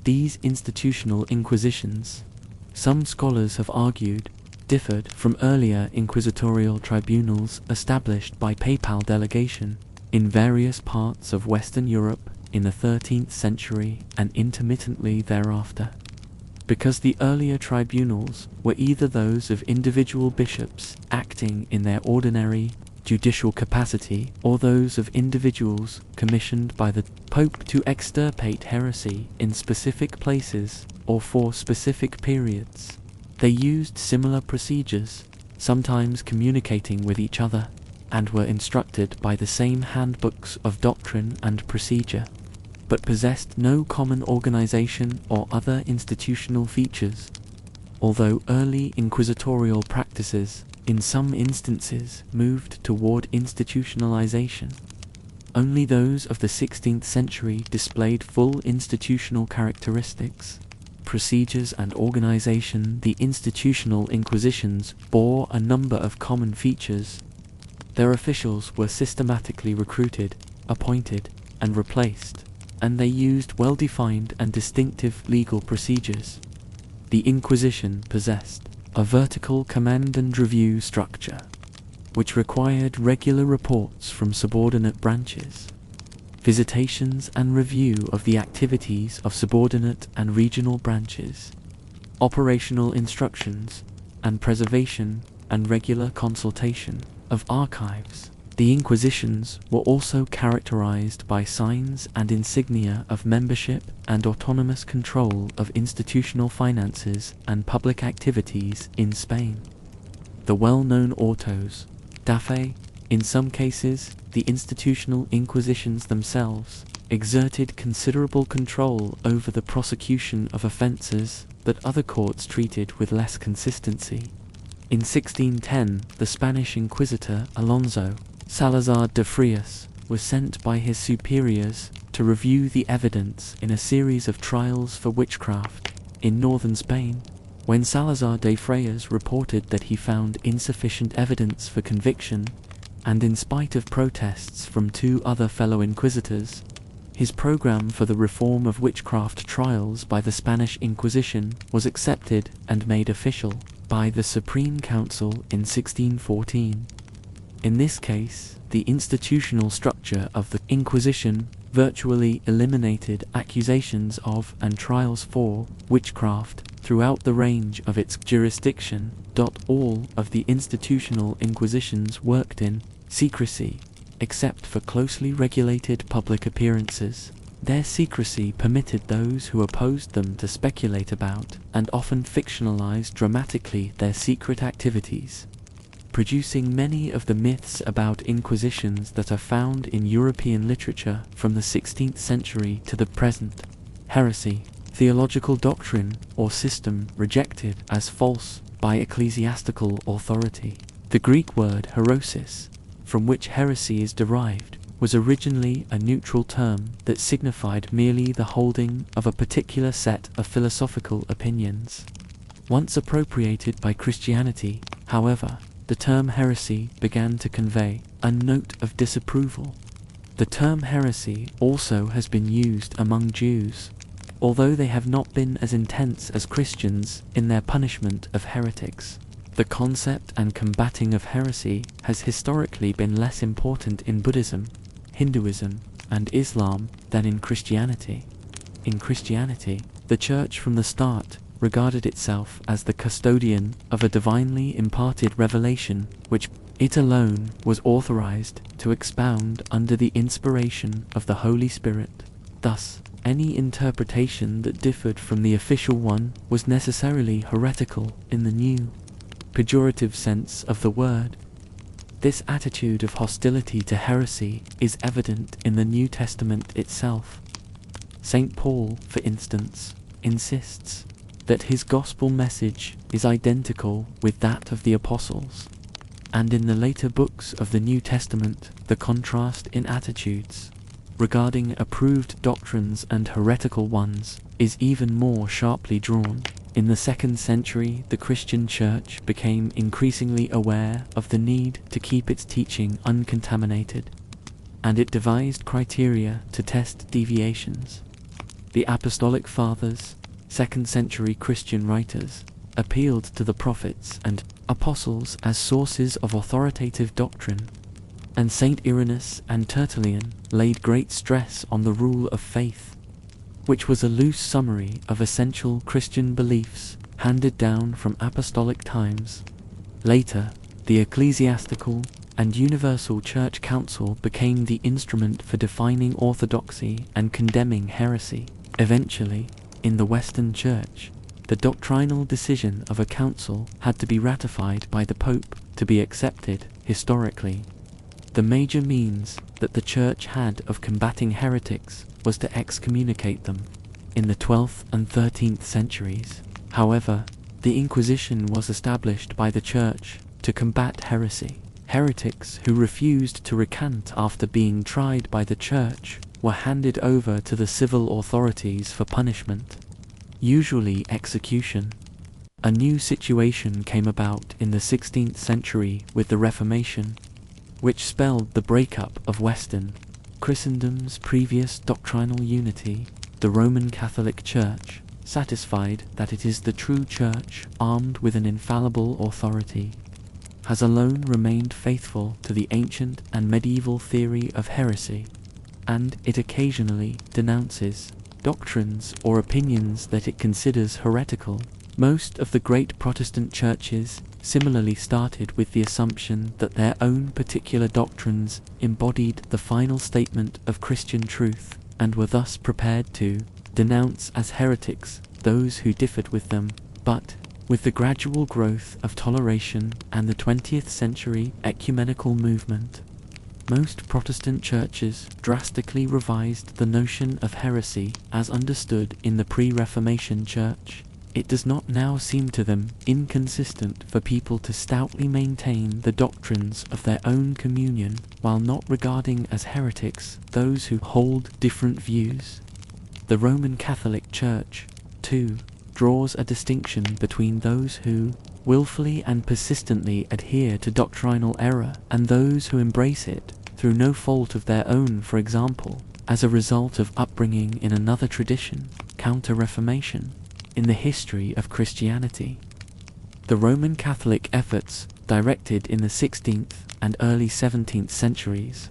These institutional inquisitions, some scholars have argued, differed from earlier inquisitorial tribunals established by papal delegation in various parts of Western Europe in the 13th century and intermittently thereafter, because the earlier tribunals were either those of individual bishops acting in their ordinary judicial capacity, or those of individuals commissioned by the Pope to extirpate heresy in specific places or for specific periods. They used similar procedures, sometimes communicating with each other, and were instructed by the same handbooks of doctrine and procedure, but possessed no common organization or other institutional features. Although early inquisitorial practices in some instances moved toward institutionalization, only those of the 16th century displayed full institutional characteristics, procedures and organization. The institutional inquisitions bore a number of common features. Their officials were systematically recruited, appointed, and replaced, and they used well-defined and distinctive legal procedures. The Inquisition possessed a vertical command and review structure, which required regular reports from subordinate branches, visitations and review of the activities of subordinate and regional branches, operational instructions, and preservation and regular consultation of archives. The Inquisitions were also characterized by signs and insignia of membership and autonomous control of institutional finances and public activities in Spain. The well-known autos da fe, in some cases, the institutional inquisitions themselves, exerted considerable control over the prosecution of offences that other courts treated with less consistency. In 1610, the Spanish inquisitor Alonso Salazar de Frias was sent by his superiors to review the evidence in a series of trials for witchcraft in northern Spain. When Salazar de Frias reported that he found insufficient evidence for conviction, and in spite of protests from two other fellow inquisitors, his program for the reform of witchcraft trials by the Spanish Inquisition was accepted and made official by the Supreme Council in 1614. In this case, the institutional structure of the Inquisition virtually eliminated accusations of and trials for witchcraft throughout the range of its jurisdiction. All of the institutional inquisitions worked in secrecy, except for closely regulated public appearances. Their secrecy permitted those who opposed them to speculate about and often fictionalize dramatically their secret activities, producing many of the myths about inquisitions that are found in European literature from the 16th century to the present. Heresy, theological doctrine or system rejected as false by ecclesiastical authority. The Greek word heresis, from which heresy is derived, was originally a neutral term that signified merely the holding of a particular set of philosophical opinions. Once appropriated by Christianity, however, the term heresy began to convey a note of disapproval. The term heresy also has been used among Jews, although they have not been as intense as Christians in their punishment of heretics. The concept and combating of heresy has historically been less important in Buddhism, Hinduism, and Islam than in Christianity. In Christianity, the Church from the start regarded itself as the custodian of a divinely imparted revelation which it alone was authorized to expound under the inspiration of the Holy Spirit. Thus, any interpretation that differed from the official one was necessarily heretical in the new, pejorative sense of the word. This attitude of hostility to heresy is evident in the New Testament itself. St. Paul, for instance, insists that his gospel message is identical with that of the apostles, and in the later books of the New Testament the contrast in attitudes regarding approved doctrines and heretical ones is even more sharply drawn. In the 2nd century, the Christian Church became increasingly aware of the need to keep its teaching uncontaminated, and it devised criteria to test deviations. The Apostolic Fathers, 2nd century Christian writers, appealed to the prophets and apostles as sources of authoritative doctrine, and Saint Irenaeus and Tertullian laid great stress on the rule of faith, which was a loose summary of essential Christian beliefs handed down from apostolic times. Later, the ecclesiastical and universal church council became the instrument for defining orthodoxy and condemning heresy. Eventually, in the Western Church, the doctrinal decision of a council had to be ratified by the Pope to be accepted historically. The major means that the Church had of combating heretics was to excommunicate them. In the 12th and 13th centuries, however, the Inquisition was established by the Church to combat heresy. Heretics who refused to recant after being tried by the Church were handed over to the civil authorities for punishment, usually execution. A new situation came about in the 16th century with the Reformation, which spelled the breakup of Western Christendom's previous doctrinal unity. The Roman Catholic Church, satisfied that it is the true Church armed with an infallible authority, has alone remained faithful to the ancient and medieval theory of heresy, and it occasionally denounces doctrines or opinions that it considers heretical. Most of the great Protestant churches similarly started with the assumption that their own particular doctrines embodied the final statement of Christian truth, and were thus prepared to denounce as heretics those who differed with them. But, with the gradual growth of toleration and the 20th century ecumenical movement, most Protestant churches drastically revised the notion of heresy as understood in the pre-Reformation Church. It does not now seem to them inconsistent for people to stoutly maintain the doctrines of their own communion while not regarding as heretics those who hold different views. The Roman Catholic Church, too, draws a distinction between those who willfully and persistently adhere to doctrinal error and those who embrace it through no fault of their own, for example, as a result of upbringing in another tradition, counter-reformation. In the history of Christianity, the Roman Catholic efforts directed in the 16th and early 17th centuries,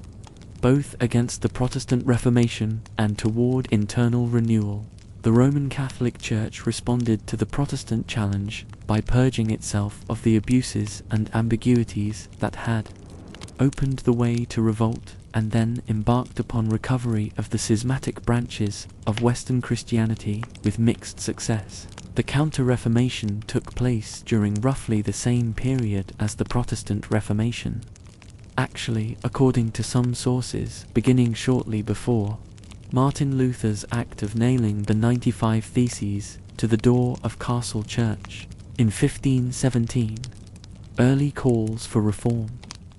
both against the Protestant Reformation and toward internal renewal. The Roman Catholic Church responded to the Protestant challenge by purging itself of the abuses and ambiguities that had opened the way to revolt and then embarked upon recovery of the schismatic branches of Western Christianity with mixed success. The Counter-Reformation took place during roughly the same period as the Protestant Reformation. Actually, according to some sources, beginning shortly before Martin Luther's act of nailing the 95 Theses to the door of Castle Church in 1517. Early calls for reform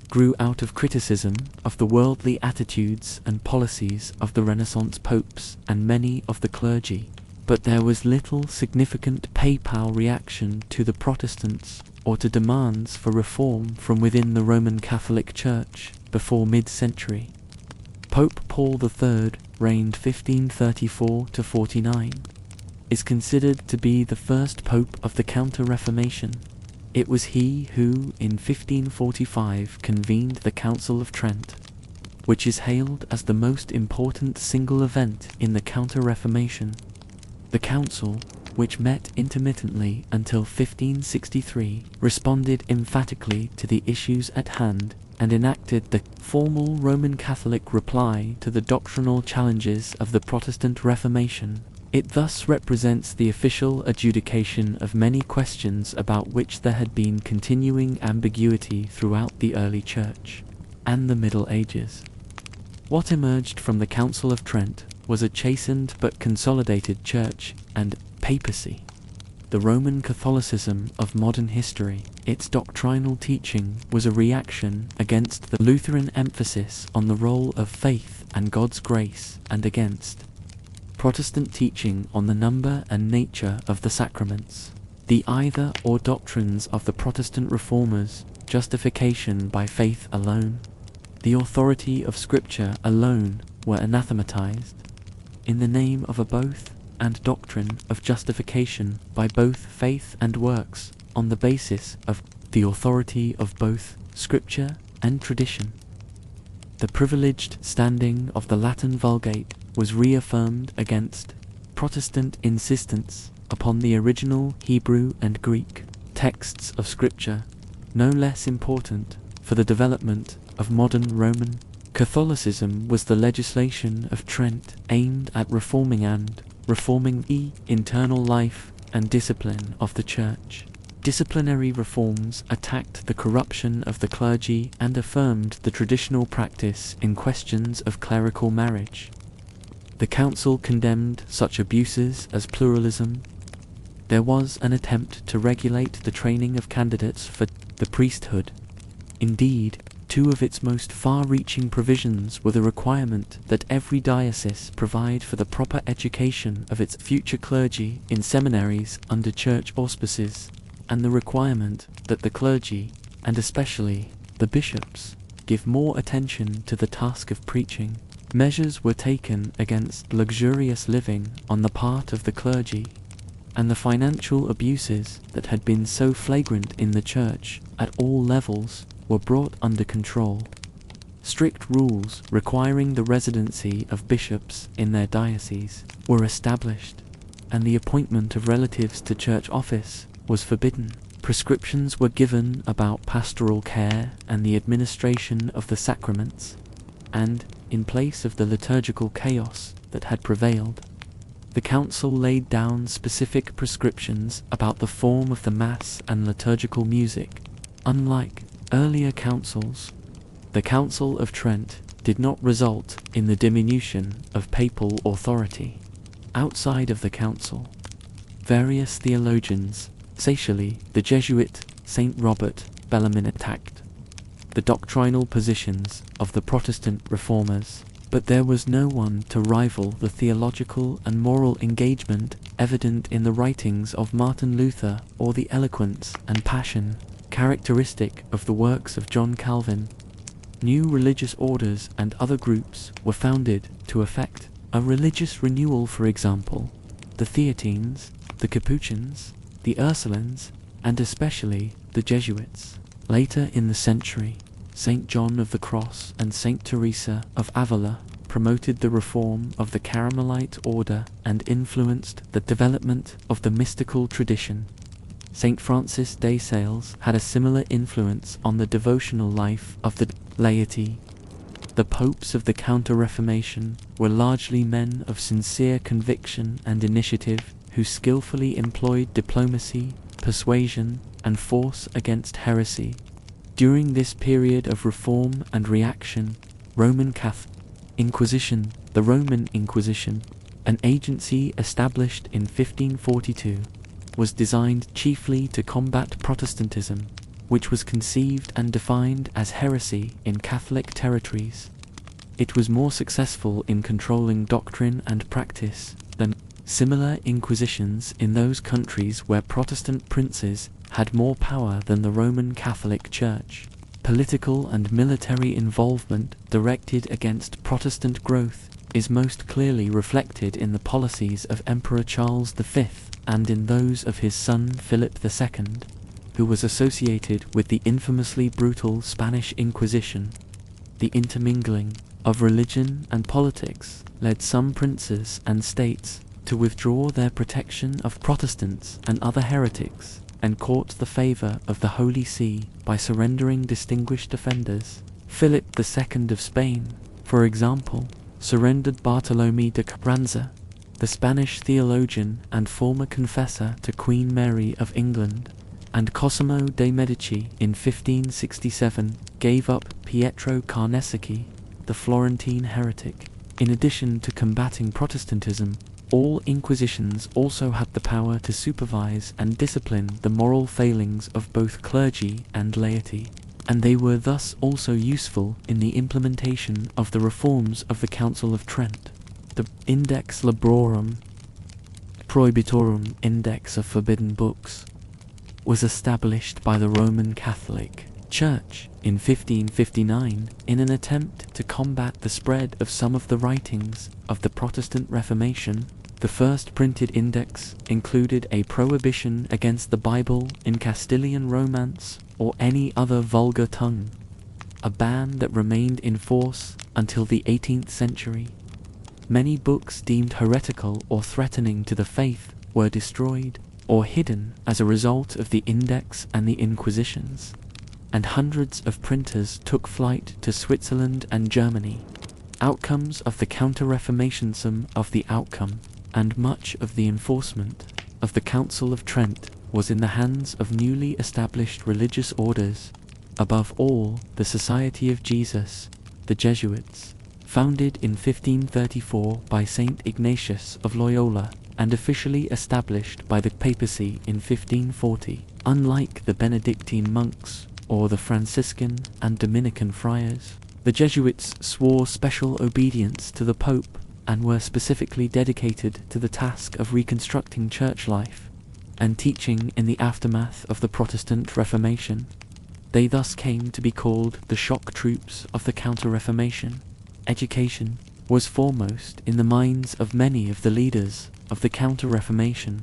grew out of criticism of the worldly attitudes and policies of the Renaissance popes and many of the clergy, but there was little significant papal reaction to the Protestants or to demands for reform from within the Roman Catholic Church before mid-century. Pope Paul III, reigned 1534 to 49, is considered to be the first pope of the Counter-Reformation. It was he who, in 1545, convened the Council of Trent, which is hailed as the most important single event in the Counter-Reformation. The council, which met intermittently until 1563, responded emphatically to the issues at hand and enacted the formal Roman Catholic reply to the doctrinal challenges of the Protestant Reformation. It thus represents the official adjudication of many questions about which there had been continuing ambiguity throughout the early Church and the Middle Ages. What emerged from the Council of Trent was a chastened but consolidated Church and papacy. The Roman Catholicism of modern history, its doctrinal teaching was a reaction against the Lutheran emphasis on the role of faith and God's grace, and against Protestant teaching on the number and nature of the sacraments. The either-or doctrines of the Protestant reformers, justification by faith alone, the authority of Scripture alone, were anathematized. In the name of a both and doctrine of justification by both faith and works, on the basis of the authority of both Scripture and tradition. The privileged standing of the Latin Vulgate was reaffirmed against Protestant insistence upon the original Hebrew and Greek texts of Scripture, no less important for the development of modern Roman Catholicism was the legislation of Trent aimed at reforming the internal life and discipline of the Church. Disciplinary reforms attacked the corruption of the clergy and affirmed the traditional practice in questions of clerical marriage. The council condemned such abuses as pluralism. There was an attempt to regulate the training of candidates for the priesthood. Indeed, two of its most far-reaching provisions were the requirement that every diocese provide for the proper education of its future clergy in seminaries under church auspices, and the requirement that the clergy, and especially the bishops, give more attention to the task of preaching. Measures were taken against luxurious living on the part of the clergy, and the financial abuses that had been so flagrant in the Church at all levels were brought under control. Strict rules requiring the residency of bishops in their dioceses were established, and the appointment of relatives to church office was forbidden. Prescriptions were given about pastoral care and the administration of the sacraments, and, in place of the liturgical chaos that had prevailed, the council laid down specific prescriptions about the form of the Mass and liturgical music. Unlike earlier councils, the Council of Trent did not result in the diminution of papal authority. Outside of the council, various theologians, especially the Jesuit Saint Robert Bellarmine, attacked the doctrinal positions of the Protestant reformers, but there was no one to rival the theological and moral engagement evident in the writings of Martin Luther or the eloquence and passion characteristic of the works of John Calvin. New religious orders and other groups were founded to effect a religious renewal, for example, the Theatines, the Capuchins, the Ursulines, and especially the Jesuits. Later in the century, Saint John of the Cross and Saint Teresa of Avila promoted the reform of the Carmelite order and influenced the development of the mystical tradition. Saint Francis de Sales had a similar influence on the devotional life of the laity. The popes of the Counter-Reformation were largely men of sincere conviction and initiative who skillfully employed diplomacy, persuasion, and force against heresy. During this period of reform and reaction, Roman Catholic Inquisition, the Roman Inquisition, an agency established in 1542, was designed chiefly to combat Protestantism, which was conceived and defined as heresy in Catholic territories. It was more successful in controlling doctrine and practice than similar inquisitions in those countries where Protestant princes had more power than the Roman Catholic Church. Political and military involvement directed against Protestant growth is most clearly reflected in the policies of Emperor Charles V and in those of his son Philip II, who was associated with the infamously brutal Spanish Inquisition. The intermingling of religion and politics led some princes and states to withdraw their protection of Protestants and other heretics, and court the favour of the Holy See by surrendering distinguished defenders. Philip II of Spain, for example, surrendered Bartolomé de Carranza, the Spanish theologian and former confessor to Queen Mary of England, and Cosimo de' Medici in 1567 gave up Pietro Carnesecchi, the Florentine heretic. In addition to combating Protestantism, all inquisitions also had the power to supervise and discipline the moral failings of both clergy and laity, and they were thus also useful in the implementation of the reforms of the Council of Trent. The Index Librorum Prohibitorum, Index of Forbidden Books, was established by the Roman Catholic Church in 1559 in an attempt to combat the spread of some of the writings of the Protestant Reformation. The first printed index included a prohibition against the Bible in Castilian Romance or any other vulgar tongue, a ban that remained in force until the 18th century. Many books deemed heretical or threatening to the faith were destroyed or hidden as a result of the index and the Inquisitions, and hundreds of printers took flight to Switzerland and Germany. Outcomes of the Counter-Reformation, some of the outcome and much of the enforcement of the Council of Trent was in the hands of newly established religious orders, above all the Society of Jesus, the Jesuits, founded in 1534 by Saint Ignatius of Loyola and officially established by the papacy in 1540. Unlike the Benedictine monks or the Franciscan and Dominican friars, the Jesuits swore special obedience to the Pope and were specifically dedicated to the task of reconstructing church life and teaching in the aftermath of the Protestant Reformation. They thus came to be called the shock troops of the Counter-Reformation. Education was foremost in the minds of many of the leaders of the Counter-Reformation,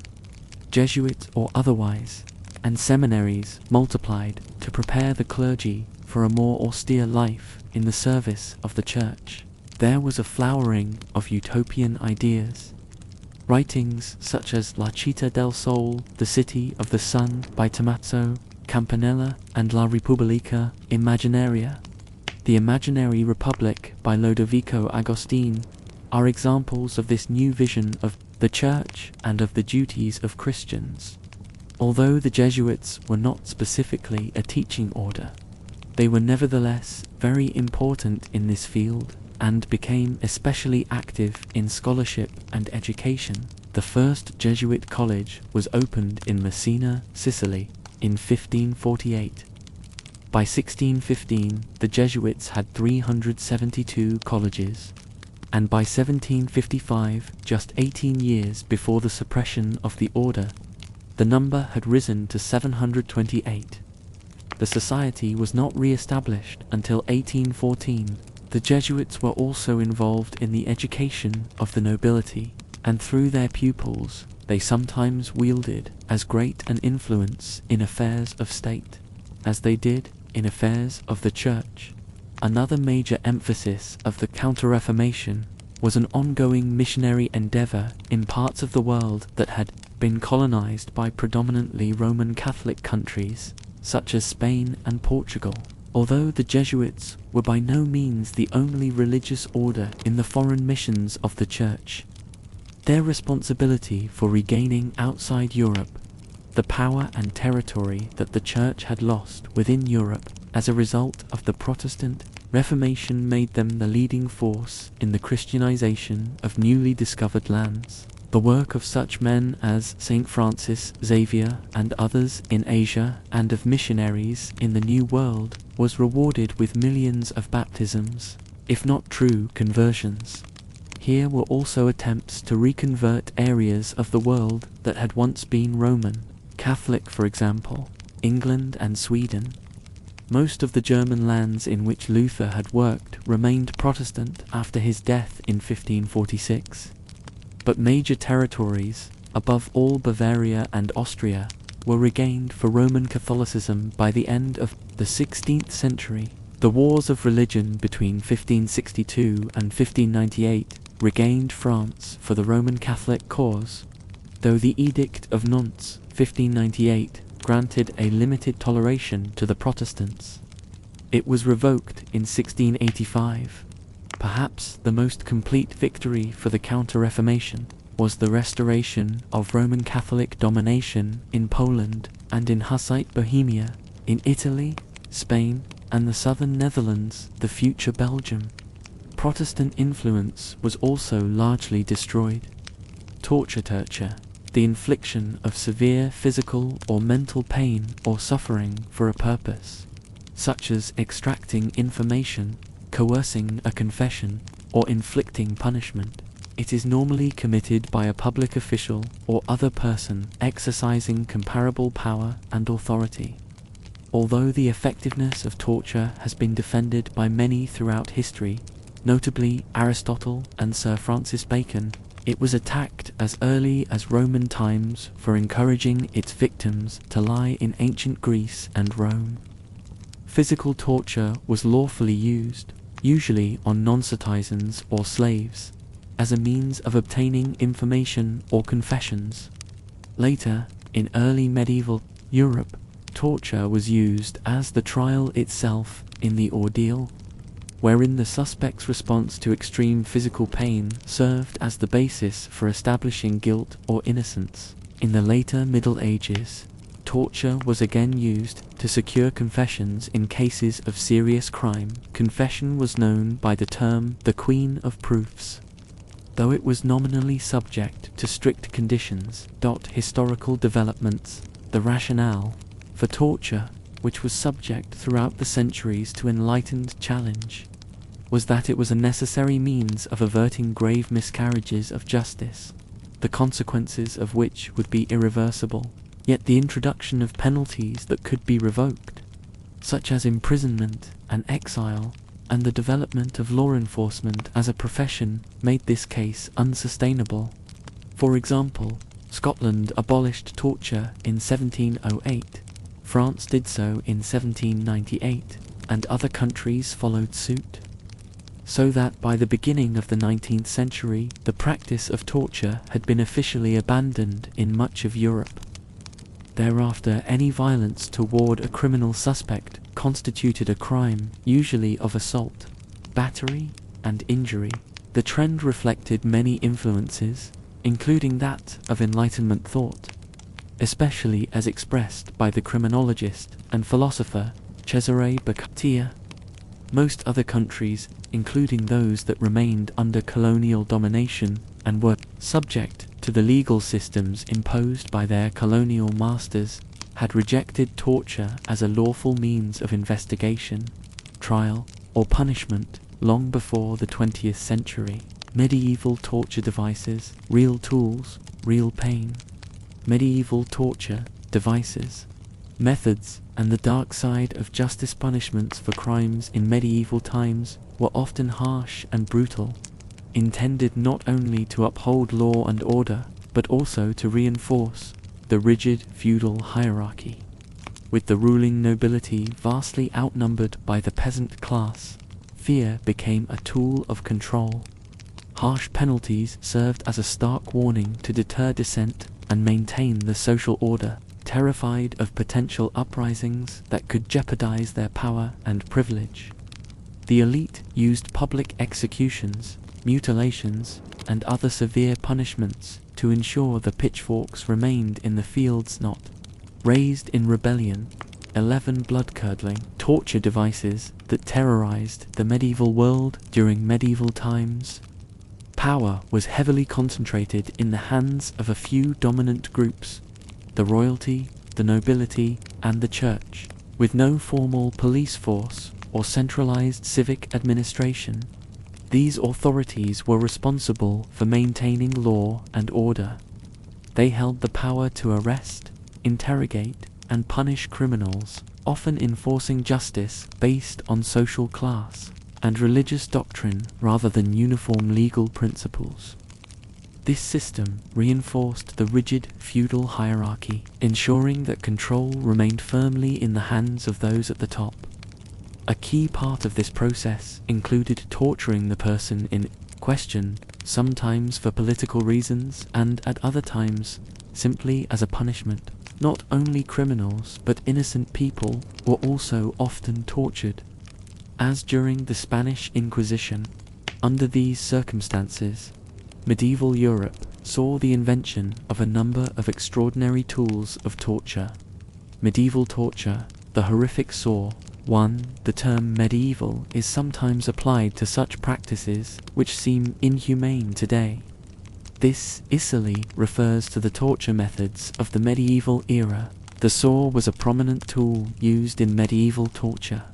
Jesuit or otherwise, and seminaries multiplied to prepare the clergy for a more austere life in the service of the Church. There was a flowering of utopian ideas. Writings such as La Città del Sole, The City of the Sun by Tommaso Campanella, and La Repubblica Immaginaria, The Imaginary Republic by Lodovico Agostini, are examples of this new vision of the Church and of the duties of Christians. Although the Jesuits were not specifically a teaching order, they were nevertheless very important in this field and became especially active in scholarship and education. The first Jesuit college was opened in Messina, Sicily, in 1548. By 1615, the Jesuits had 372 colleges, and by 1755, just 18 years before the suppression of the order, the number had risen to 728. The society was not re-established until 1814. The Jesuits were also involved in the education of the nobility, and through their pupils they sometimes wielded as great an influence in affairs of state as they did in affairs of the Church. Another major emphasis of the Counter-Reformation was an ongoing missionary endeavour in parts of the world that had been colonized by predominantly Roman Catholic countries, such as Spain and Portugal. Although the Jesuits were by no means the only religious order in the foreign missions of the Church, their responsibility for regaining outside Europe the power and territory that the Church had lost within Europe as a result of the Protestant Reformation made them the leading force in the Christianization of newly discovered lands. The work of such men as St. Francis Xavier and others in Asia, and of missionaries in the New World, was rewarded with millions of baptisms, if not true conversions. Here were also attempts to reconvert areas of the world that had once been Roman Catholic, for example, England and Sweden. Most of the German lands in which Luther had worked remained Protestant after his death in 1546. But major territories, above all Bavaria and Austria, were regained for Roman Catholicism by the end of the 16th century. The wars of religion between 1562 and 1598 regained France for the Roman Catholic cause, though the Edict of Nantes, 1598, granted a limited toleration to the Protestants. It was revoked in 1685. Perhaps the most complete victory for the Counter-Reformation was the restoration of Roman Catholic domination in Poland and in Hussite Bohemia, in Italy, Spain, and the southern Netherlands, the future Belgium. Protestant influence was also largely destroyed. Torture, the infliction of severe physical or mental pain or suffering for a purpose, such as extracting information, coercing a confession, or inflicting punishment. It is normally committed by a public official or other person exercising comparable power and authority. Although the effectiveness of torture has been defended by many throughout history, notably Aristotle and Sir Francis Bacon, it was attacked as early as Roman times for encouraging its victims to lie in ancient Greece and Rome. Physical torture was lawfully used, usually on non-citizens or slaves, as a means of obtaining information or confessions. Later, in early medieval Europe, torture was used as the trial itself in the ordeal, wherein the suspect's response to extreme physical pain served as the basis for establishing guilt or innocence. In the later Middle Ages, torture was again used to secure confessions in cases of serious crime. Confession was known by the term the Queen of Proofs. Though it was nominally subject to strict conditions, historical developments, the rationale for torture, which was subject throughout the centuries to enlightened challenge, was that it was a necessary means of averting grave miscarriages of justice, the consequences of which would be irreversible. Yet the introduction of penalties that could be revoked, such as imprisonment and exile, and the development of law enforcement as a profession made this case unsustainable. For example, Scotland abolished torture in 1708, France did so in 1798, and other countries followed suit. So that by the beginning of the 19th century, the practice of torture had been officially abandoned in much of Europe. Thereafter, any violence toward a criminal suspect constituted a crime, usually of assault, battery, and injury. The trend reflected many influences, including that of Enlightenment thought, especially as expressed by the criminologist and philosopher Cesare Beccaria. Most other countries, including those that remained under colonial domination and were subject to the legal systems imposed by their colonial masters, had rejected torture as a lawful means of investigation, trial, or punishment long before the 20th century. Medieval torture devices, real tools, real pain. Medieval torture devices, methods, and the dark side of justice. Punishments for crimes in medieval times were often harsh and brutal, intended not only to uphold law and order, but also to reinforce the rigid feudal hierarchy. With the ruling nobility vastly outnumbered by the peasant class, fear became a tool of control. Harsh penalties served as a stark warning to deter dissent and maintain the social order. terrified of potential uprisings that could jeopardize their power and privilege. The elite used public executions, mutilations, and other severe punishments to ensure the pitchforks remained in the fields not raised in rebellion. 11 blood-curdling torture devices that terrorized the medieval world during medieval times. Power was heavily concentrated in the hands of a few dominant groups, the royalty, the nobility, and the church, with no formal police force or centralized civic administration. These authorities were responsible for maintaining law and order. They held the power to arrest, interrogate, and punish criminals, often enforcing justice based on social class and religious doctrine rather than uniform legal principles. This system reinforced the rigid feudal hierarchy, ensuring that control remained firmly in the hands of those at the top. A key part of this process included torturing the person in question, sometimes for political reasons and at other times simply as a punishment. Not only criminals but innocent people were also often tortured, as during the Spanish Inquisition. Under these circumstances, medieval Europe saw the invention of a number of extraordinary tools of torture. Medieval torture, the horrific saw. 1. The term medieval is sometimes applied to such practices which seem inhumane today. This easily refers to the torture methods of the medieval era. The saw was a prominent tool used in medieval torture.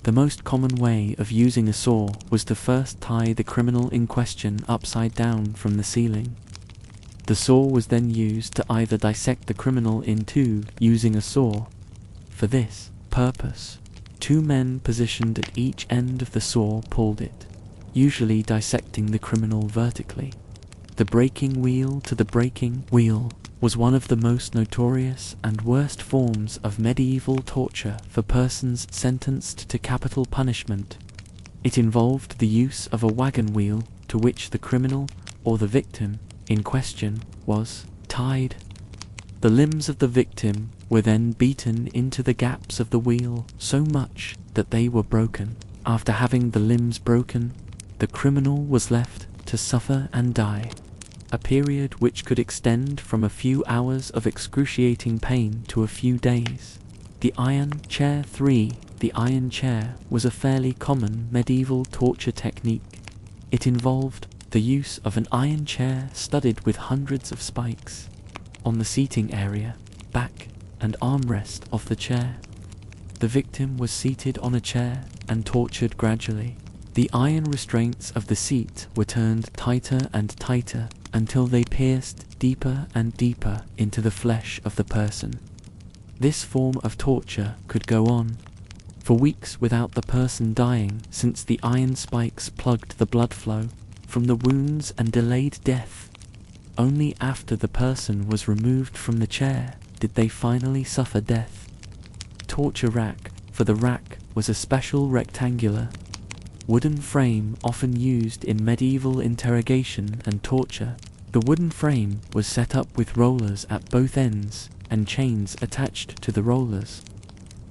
The most common way of using a saw was to first tie the criminal in question upside down from the ceiling. The saw was then used to either dissect the criminal in two using a saw. For this purpose, 2 men positioned at each end of the saw pulled it, usually dissecting the criminal vertically. The breaking wheel to the breaking wheel was one of the most notorious and worst forms of medieval torture for persons sentenced to capital punishment. It involved the use of a wagon wheel to which the criminal or the victim in question was tied. The limbs of the victim were then beaten into the gaps of the wheel so much that they were broken. After having the limbs broken, the criminal was left to suffer and die, a period which could extend from a few hours of excruciating pain to a few days. The iron chair. 3. The iron chair was a fairly common medieval torture technique. It involved the use of an iron chair studded with hundreds of spikes on the seating area, back, and armrest of the chair. The victim was seated on a chair and tortured gradually. The iron restraints of the seat were turned tighter and tighter until they pierced deeper and deeper into the flesh of the person. This form of torture could go on for weeks without the person dying, since the iron spikes plugged the blood flow from the wounds and delayed death. Only after the person was removed from the chair did they finally suffer death. Torture rack. For the rack was a special rectangular wooden frame often used in medieval interrogation and torture. The wooden frame was set up with rollers at both ends and chains attached to the rollers.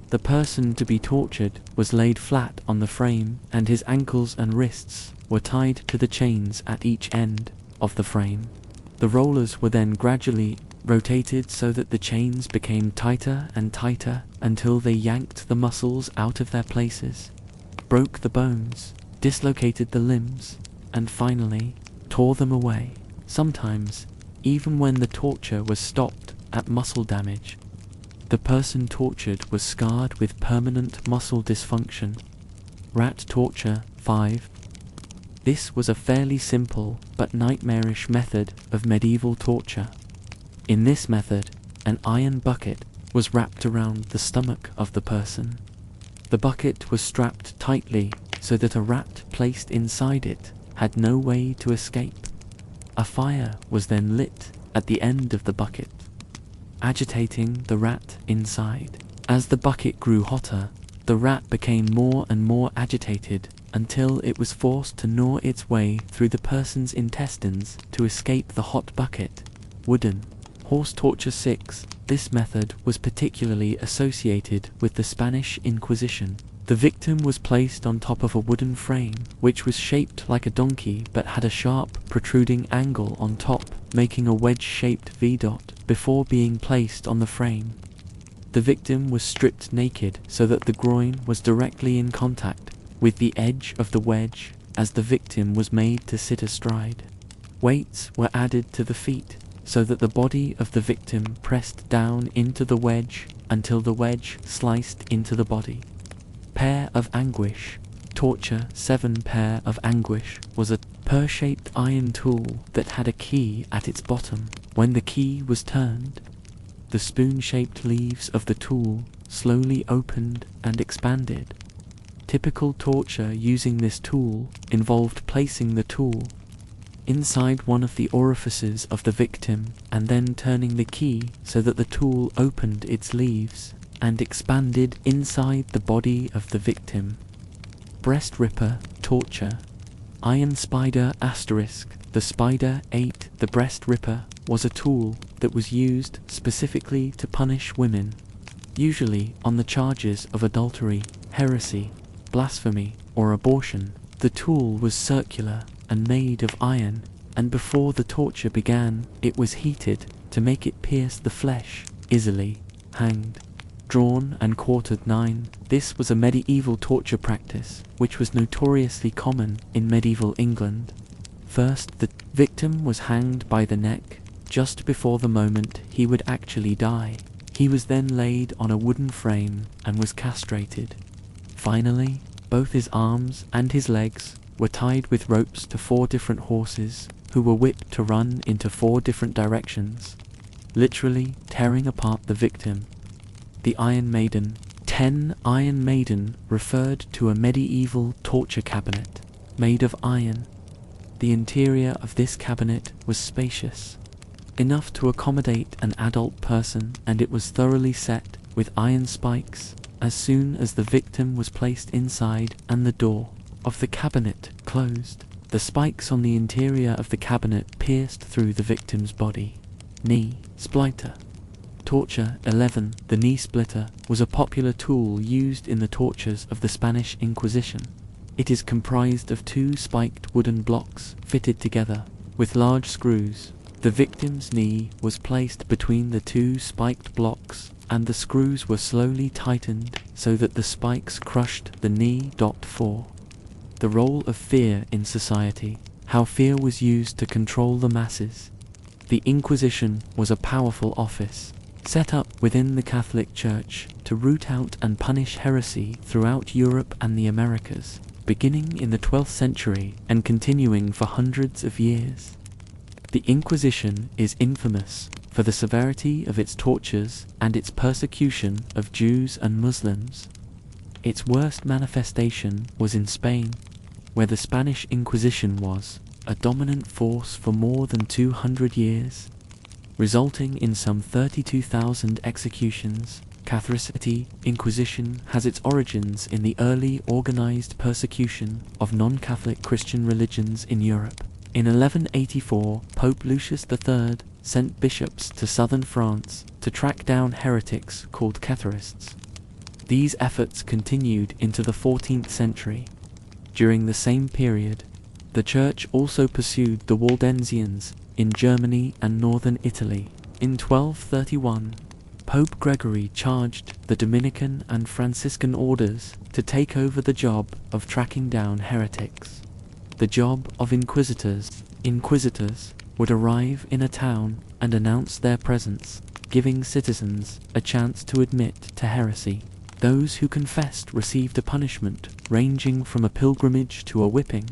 The person to be tortured was laid flat on the frame, and his ankles and wrists were tied to the chains at each end of the frame. The rollers were then gradually rotated so that the chains became tighter and tighter until they yanked the muscles out of their places, broke the bones, dislocated the limbs, and finally tore them away. Sometimes, even when the torture was stopped at muscle damage, the person tortured was scarred with permanent muscle dysfunction. Rat torture. 5. This was a fairly simple but nightmarish method of medieval torture. In this method, an iron bucket was wrapped around the stomach of the person. The bucket was strapped tightly so that a rat placed inside it had no way to escape. A fire was then lit at the end of the bucket, agitating the rat inside. As the bucket grew hotter, the rat became more and more agitated until it was forced to gnaw its way through the person's intestines to escape the hot bucket. Wooden horse torture. 6. this method was particularly associated with the Spanish Inquisition. The victim was placed on top of a wooden frame, which was shaped like a donkey but had a sharp, protruding angle on top, making a wedge-shaped V-dot, before being placed on the frame. The victim was stripped naked so that the groin was directly in contact with the edge of the wedge as the victim was made to sit astride. Weights were added to the feet so that the body of the victim pressed down into the wedge until the wedge sliced into the body. Pair of anguish. Torture 7 pair of anguish was a pear-shaped iron tool that had a key at its bottom. When the key was turned, the spoon-shaped leaves of the tool slowly opened and expanded. Typical torture using this tool involved placing the tool inside one of the orifices of the victim and then turning the key so that the tool opened its leaves and expanded inside the body of the victim. Breast ripper torture. Iron spider asterisk. The spider ate the breast ripper was a tool that was used specifically to punish women, usually on the charges of adultery, heresy, blasphemy, or abortion. The tool was circular and made of iron, and before the torture began, it was heated to make it pierce the flesh easily. Hanged. Drawn and quartered 9. This was a medieval torture practice, which was notoriously common in medieval England. First, the victim was hanged by the neck, just before the moment he would actually die. He was then laid on a wooden frame and was castrated. Finally, both his arms and his legs were tied with ropes to 4 different horses, who were whipped to run into 4 different directions, literally tearing apart the victim. The Iron Maiden. 10. Iron Maiden referred to a medieval torture cabinet made of iron. The interior of this cabinet was spacious, enough to accommodate an adult person, and it was thoroughly set with iron spikes as soon as the victim was placed inside and the door of the cabinet closed. The spikes on the interior of the cabinet pierced through the victim's body. Knee splitter. Torture 11. The knee splitter was a popular tool used in the tortures of the Spanish Inquisition. It is comprised of 2 spiked wooden blocks fitted together with large screws. The victim's knee was placed between the 2 spiked blocks, and the screws were slowly tightened so that the spikes crushed the knee. 4. The role of fear in society. How fear was used to control the masses. The Inquisition was a powerful office set up within the Catholic Church to root out and punish heresy throughout Europe and the Americas, beginning in the 12th century and continuing for hundreds of years. The Inquisition is infamous for the severity of its tortures and its persecution of Jews and Muslims. Its worst manifestation was in Spain, where the Spanish Inquisition was a dominant force for more than 200 years, resulting in some 32,000 executions. Catholicity. Inquisition has its origins in the early organized persecution of non-Catholic Christian religions in Europe. In 1184, Pope Lucius III sent bishops to southern France to track down heretics called Catharists. These efforts continued into the 14th century. During the same period, the Church also pursued the Waldensians in Germany and northern Italy. In 1231, Pope Gregory charged the Dominican and Franciscan orders to take over the job of tracking down heretics. The job of inquisitors. Inquisitors would arrive in a town and announce their presence, giving citizens a chance to admit to heresy. Those who confessed received a punishment ranging from a pilgrimage to a whipping.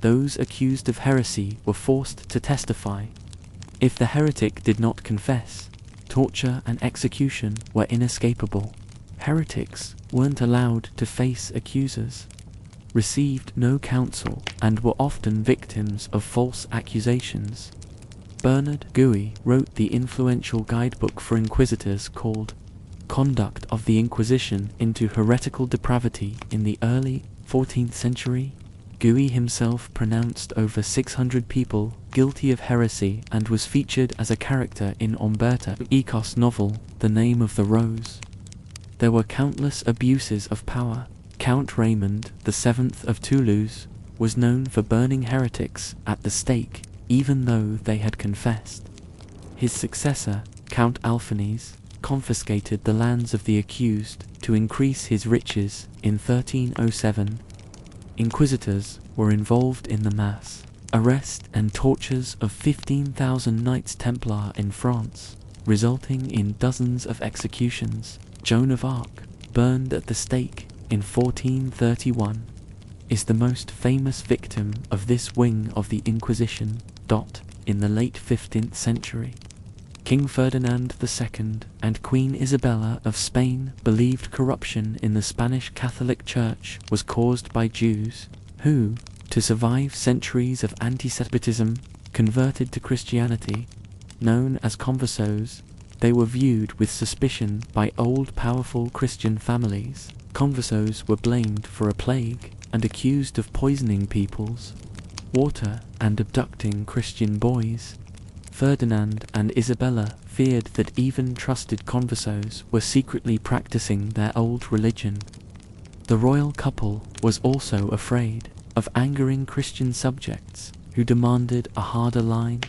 Those accused of heresy were forced to testify. If the heretic did not confess, torture and execution were inescapable. Heretics weren't allowed to face accusers, received no counsel, and were often victims of false accusations. Bernard Gouy wrote the influential guidebook for inquisitors called Conduct of the Inquisition into Heretical Depravity in the early 14th century. Gui himself pronounced over 600 people guilty of heresy and was featured as a character in Umberto Eco's novel, The Name of the Rose. There were countless abuses of power. Count Raymond VII of Toulouse was known for burning heretics at the stake, even though they had confessed. His successor, Count Alphonse, confiscated the lands of the accused to increase his riches in 1307. Inquisitors were involved in the mass arrest and tortures of 15,000 Knights Templar in France, resulting in dozens of executions. Joan of Arc, burned at the stake in 1431, is the most famous victim of this wing of the Inquisition. In the late 15th century, King Ferdinand II and Queen Isabella of Spain believed corruption in the Spanish Catholic Church was caused by Jews, who, to survive centuries of anti-Semitism, converted to Christianity. Known as conversos, they were viewed with suspicion by old powerful Christian families. Conversos were blamed for a plague and accused of poisoning people's water and abducting Christian boys. Ferdinand and Isabella feared that even trusted conversos were secretly practicing their old religion. The royal couple was also afraid of angering Christian subjects who demanded a harder line.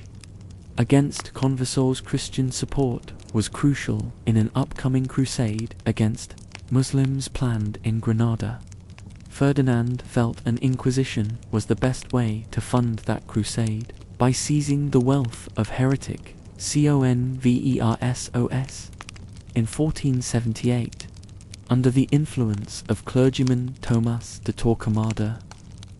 Against conversos, Christian support was crucial in an upcoming crusade against Muslims planned in Granada. Ferdinand felt an inquisition was the best way to fund that crusade by seizing the wealth of heretic conversos. In 1478, under the influence of clergyman Tomás de Torquemada,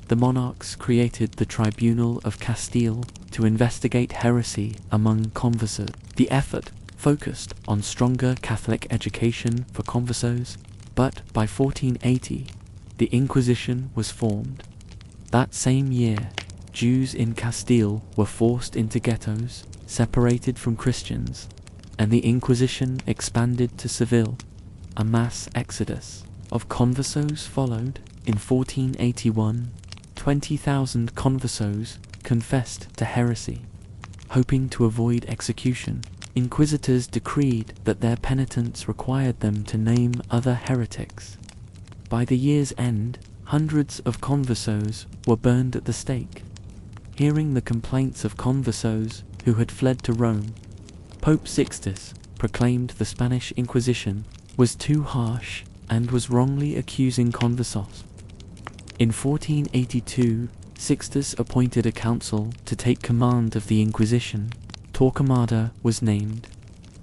the monarchs created the Tribunal of Castile to investigate heresy among conversos. The effort focused on stronger Catholic education for conversos, but by 1480, the Inquisition was formed. That same year, Jews in Castile were forced into ghettos, separated from Christians, and the Inquisition expanded to Seville. A mass exodus of conversos followed. In 1481, 20,000 conversos confessed to heresy. Hoping to avoid execution, inquisitors decreed that their penitence required them to name other heretics. By the year's end, hundreds of conversos were burned at the stake. Hearing the complaints of conversos who had fled to Rome, Pope Sixtus proclaimed the Spanish Inquisition was too harsh and was wrongly accusing conversos. In 1482, Sixtus appointed a council to take command of the Inquisition. Torquemada was named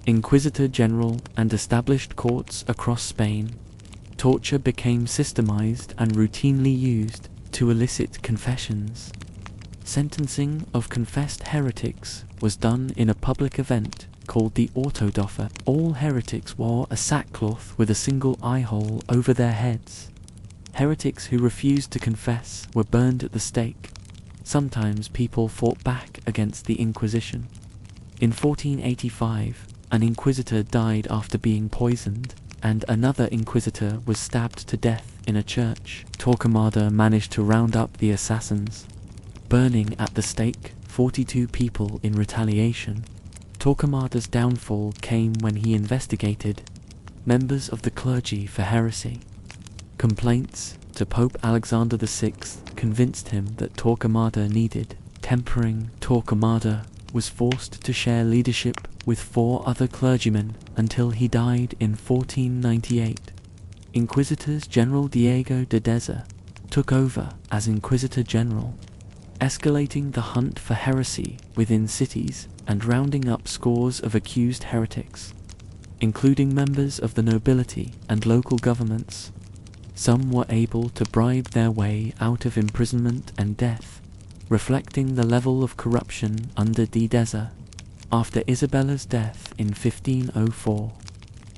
Inquisitor General and established courts across Spain. Torture became systemized and routinely used to elicit confessions. Sentencing of confessed heretics was done in a public event called the Autodoffer. All heretics wore a sackcloth with a single eye hole over their heads. Heretics who refused to confess were burned at the stake. Sometimes people fought back against the Inquisition. In 1485, an inquisitor died after being poisoned, and another inquisitor was stabbed to death in a church. Torquemada managed to round up the assassins, burning at the stake 42 people in retaliation. Torquemada's downfall came when he investigated members of the clergy for heresy. Complaints to Pope Alexander VI convinced him that Torquemada needed tempering. Torquemada was forced to share leadership with 4 other clergymen until he died in 1498. Inquisitors General Diego de Deza took over as Inquisitor General, escalating the hunt for heresy within cities and rounding up scores of accused heretics, including members of the nobility and local governments. Some were able to bribe their way out of imprisonment and death, reflecting the level of corruption under de Deza. After Isabella's death in 1504,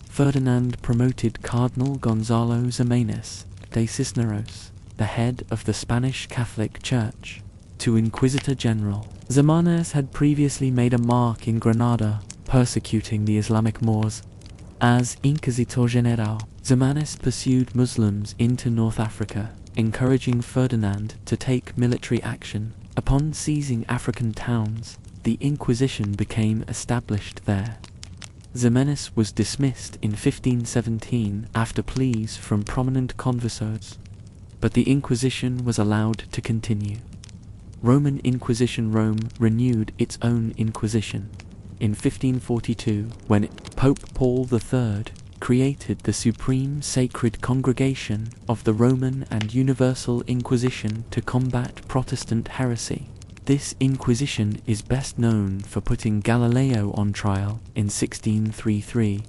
Ferdinand promoted Cardinal Gonzalo Ximenes de Cisneros, the head of the Spanish Catholic Church, to Inquisitor General. Ximenes had previously made a mark in Granada, persecuting the Islamic Moors. As Inquisitor General, Ximenes pursued Muslims into North Africa, encouraging Ferdinand to take military action. Upon seizing African towns, the Inquisition became established there. Ximenes was dismissed in 1517 after pleas from prominent conversos, but the Inquisition was allowed to continue. Roman Inquisition Rome renewed its own Inquisition in 1542 when Pope Paul III created the Supreme Sacred Congregation of the Roman and Universal Inquisition to combat Protestant heresy. This Inquisition is best known for putting Galileo on trial in 1633.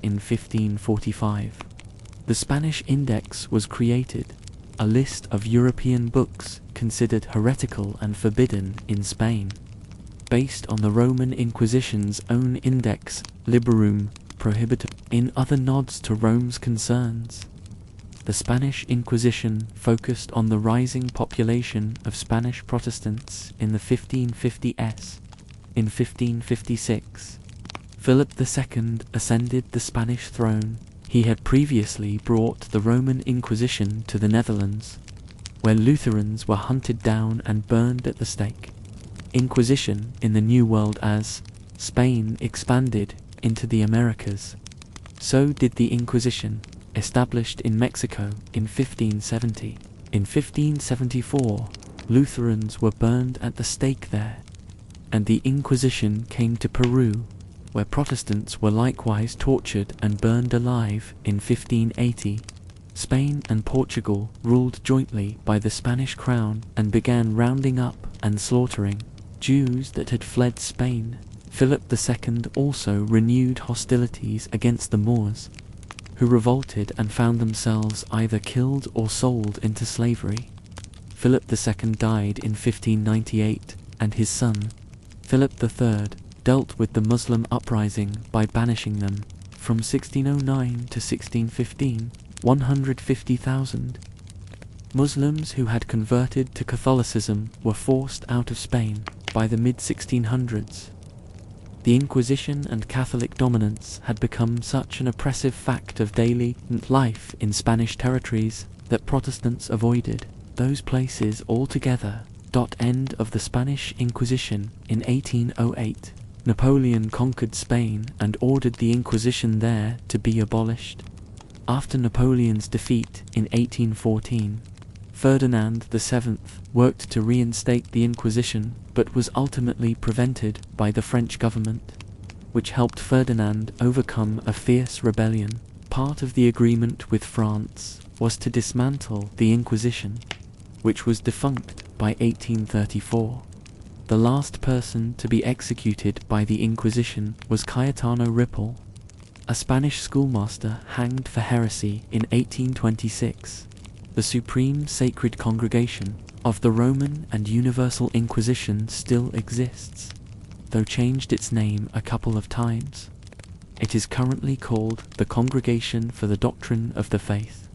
In 1545, the Spanish Index was created, a list of European books considered heretical and forbidden in Spain, based on the Roman Inquisition's own Index Liberum Prohibitum. In other nods to Rome's concerns, the Spanish Inquisition focused on the rising population of Spanish Protestants in the 1550s. In 1556, Philip II ascended the Spanish throne. He had previously brought the Roman Inquisition to the Netherlands, where Lutherans were hunted down and burned at the stake. Inquisition in the New World. As Spain expanded into the Americas, so did the Inquisition, established in Mexico in 1570. In 1574, Lutherans were burned at the stake there, and the Inquisition came to Peru, where Protestants were likewise tortured and burned alive. In 1580, Spain and Portugal ruled jointly by the Spanish crown and began rounding up and slaughtering Jews that had fled Spain. Philip II also renewed hostilities against the Moors, who revolted and found themselves either killed or sold into slavery. Philip II died in 1598, and his son, Philip III, dealt with the Muslim uprising by banishing them. From 1609 to 1615, 150,000 Muslims who had converted to Catholicism were forced out of Spain by the mid-1600s. The Inquisition and Catholic dominance had become such an oppressive fact of daily life in Spanish territories that Protestants avoided those places altogether. End of the Spanish Inquisition. In 1808, Napoleon conquered Spain and ordered the Inquisition there to be abolished. After Napoleon's defeat in 1814, Ferdinand VII worked to reinstate the Inquisition, but was ultimately prevented by the French government, which helped Ferdinand overcome a fierce rebellion. Part of the agreement with France was to dismantle the Inquisition, which was defunct by 1834. The last person to be executed by the Inquisition was Cayetano Ripoll, a Spanish schoolmaster hanged for heresy in 1826. The Supreme Sacred Congregation of the Roman and Universal Inquisition still exists, though changed its name a couple of times. It is currently called the Congregation for the Doctrine of the Faith.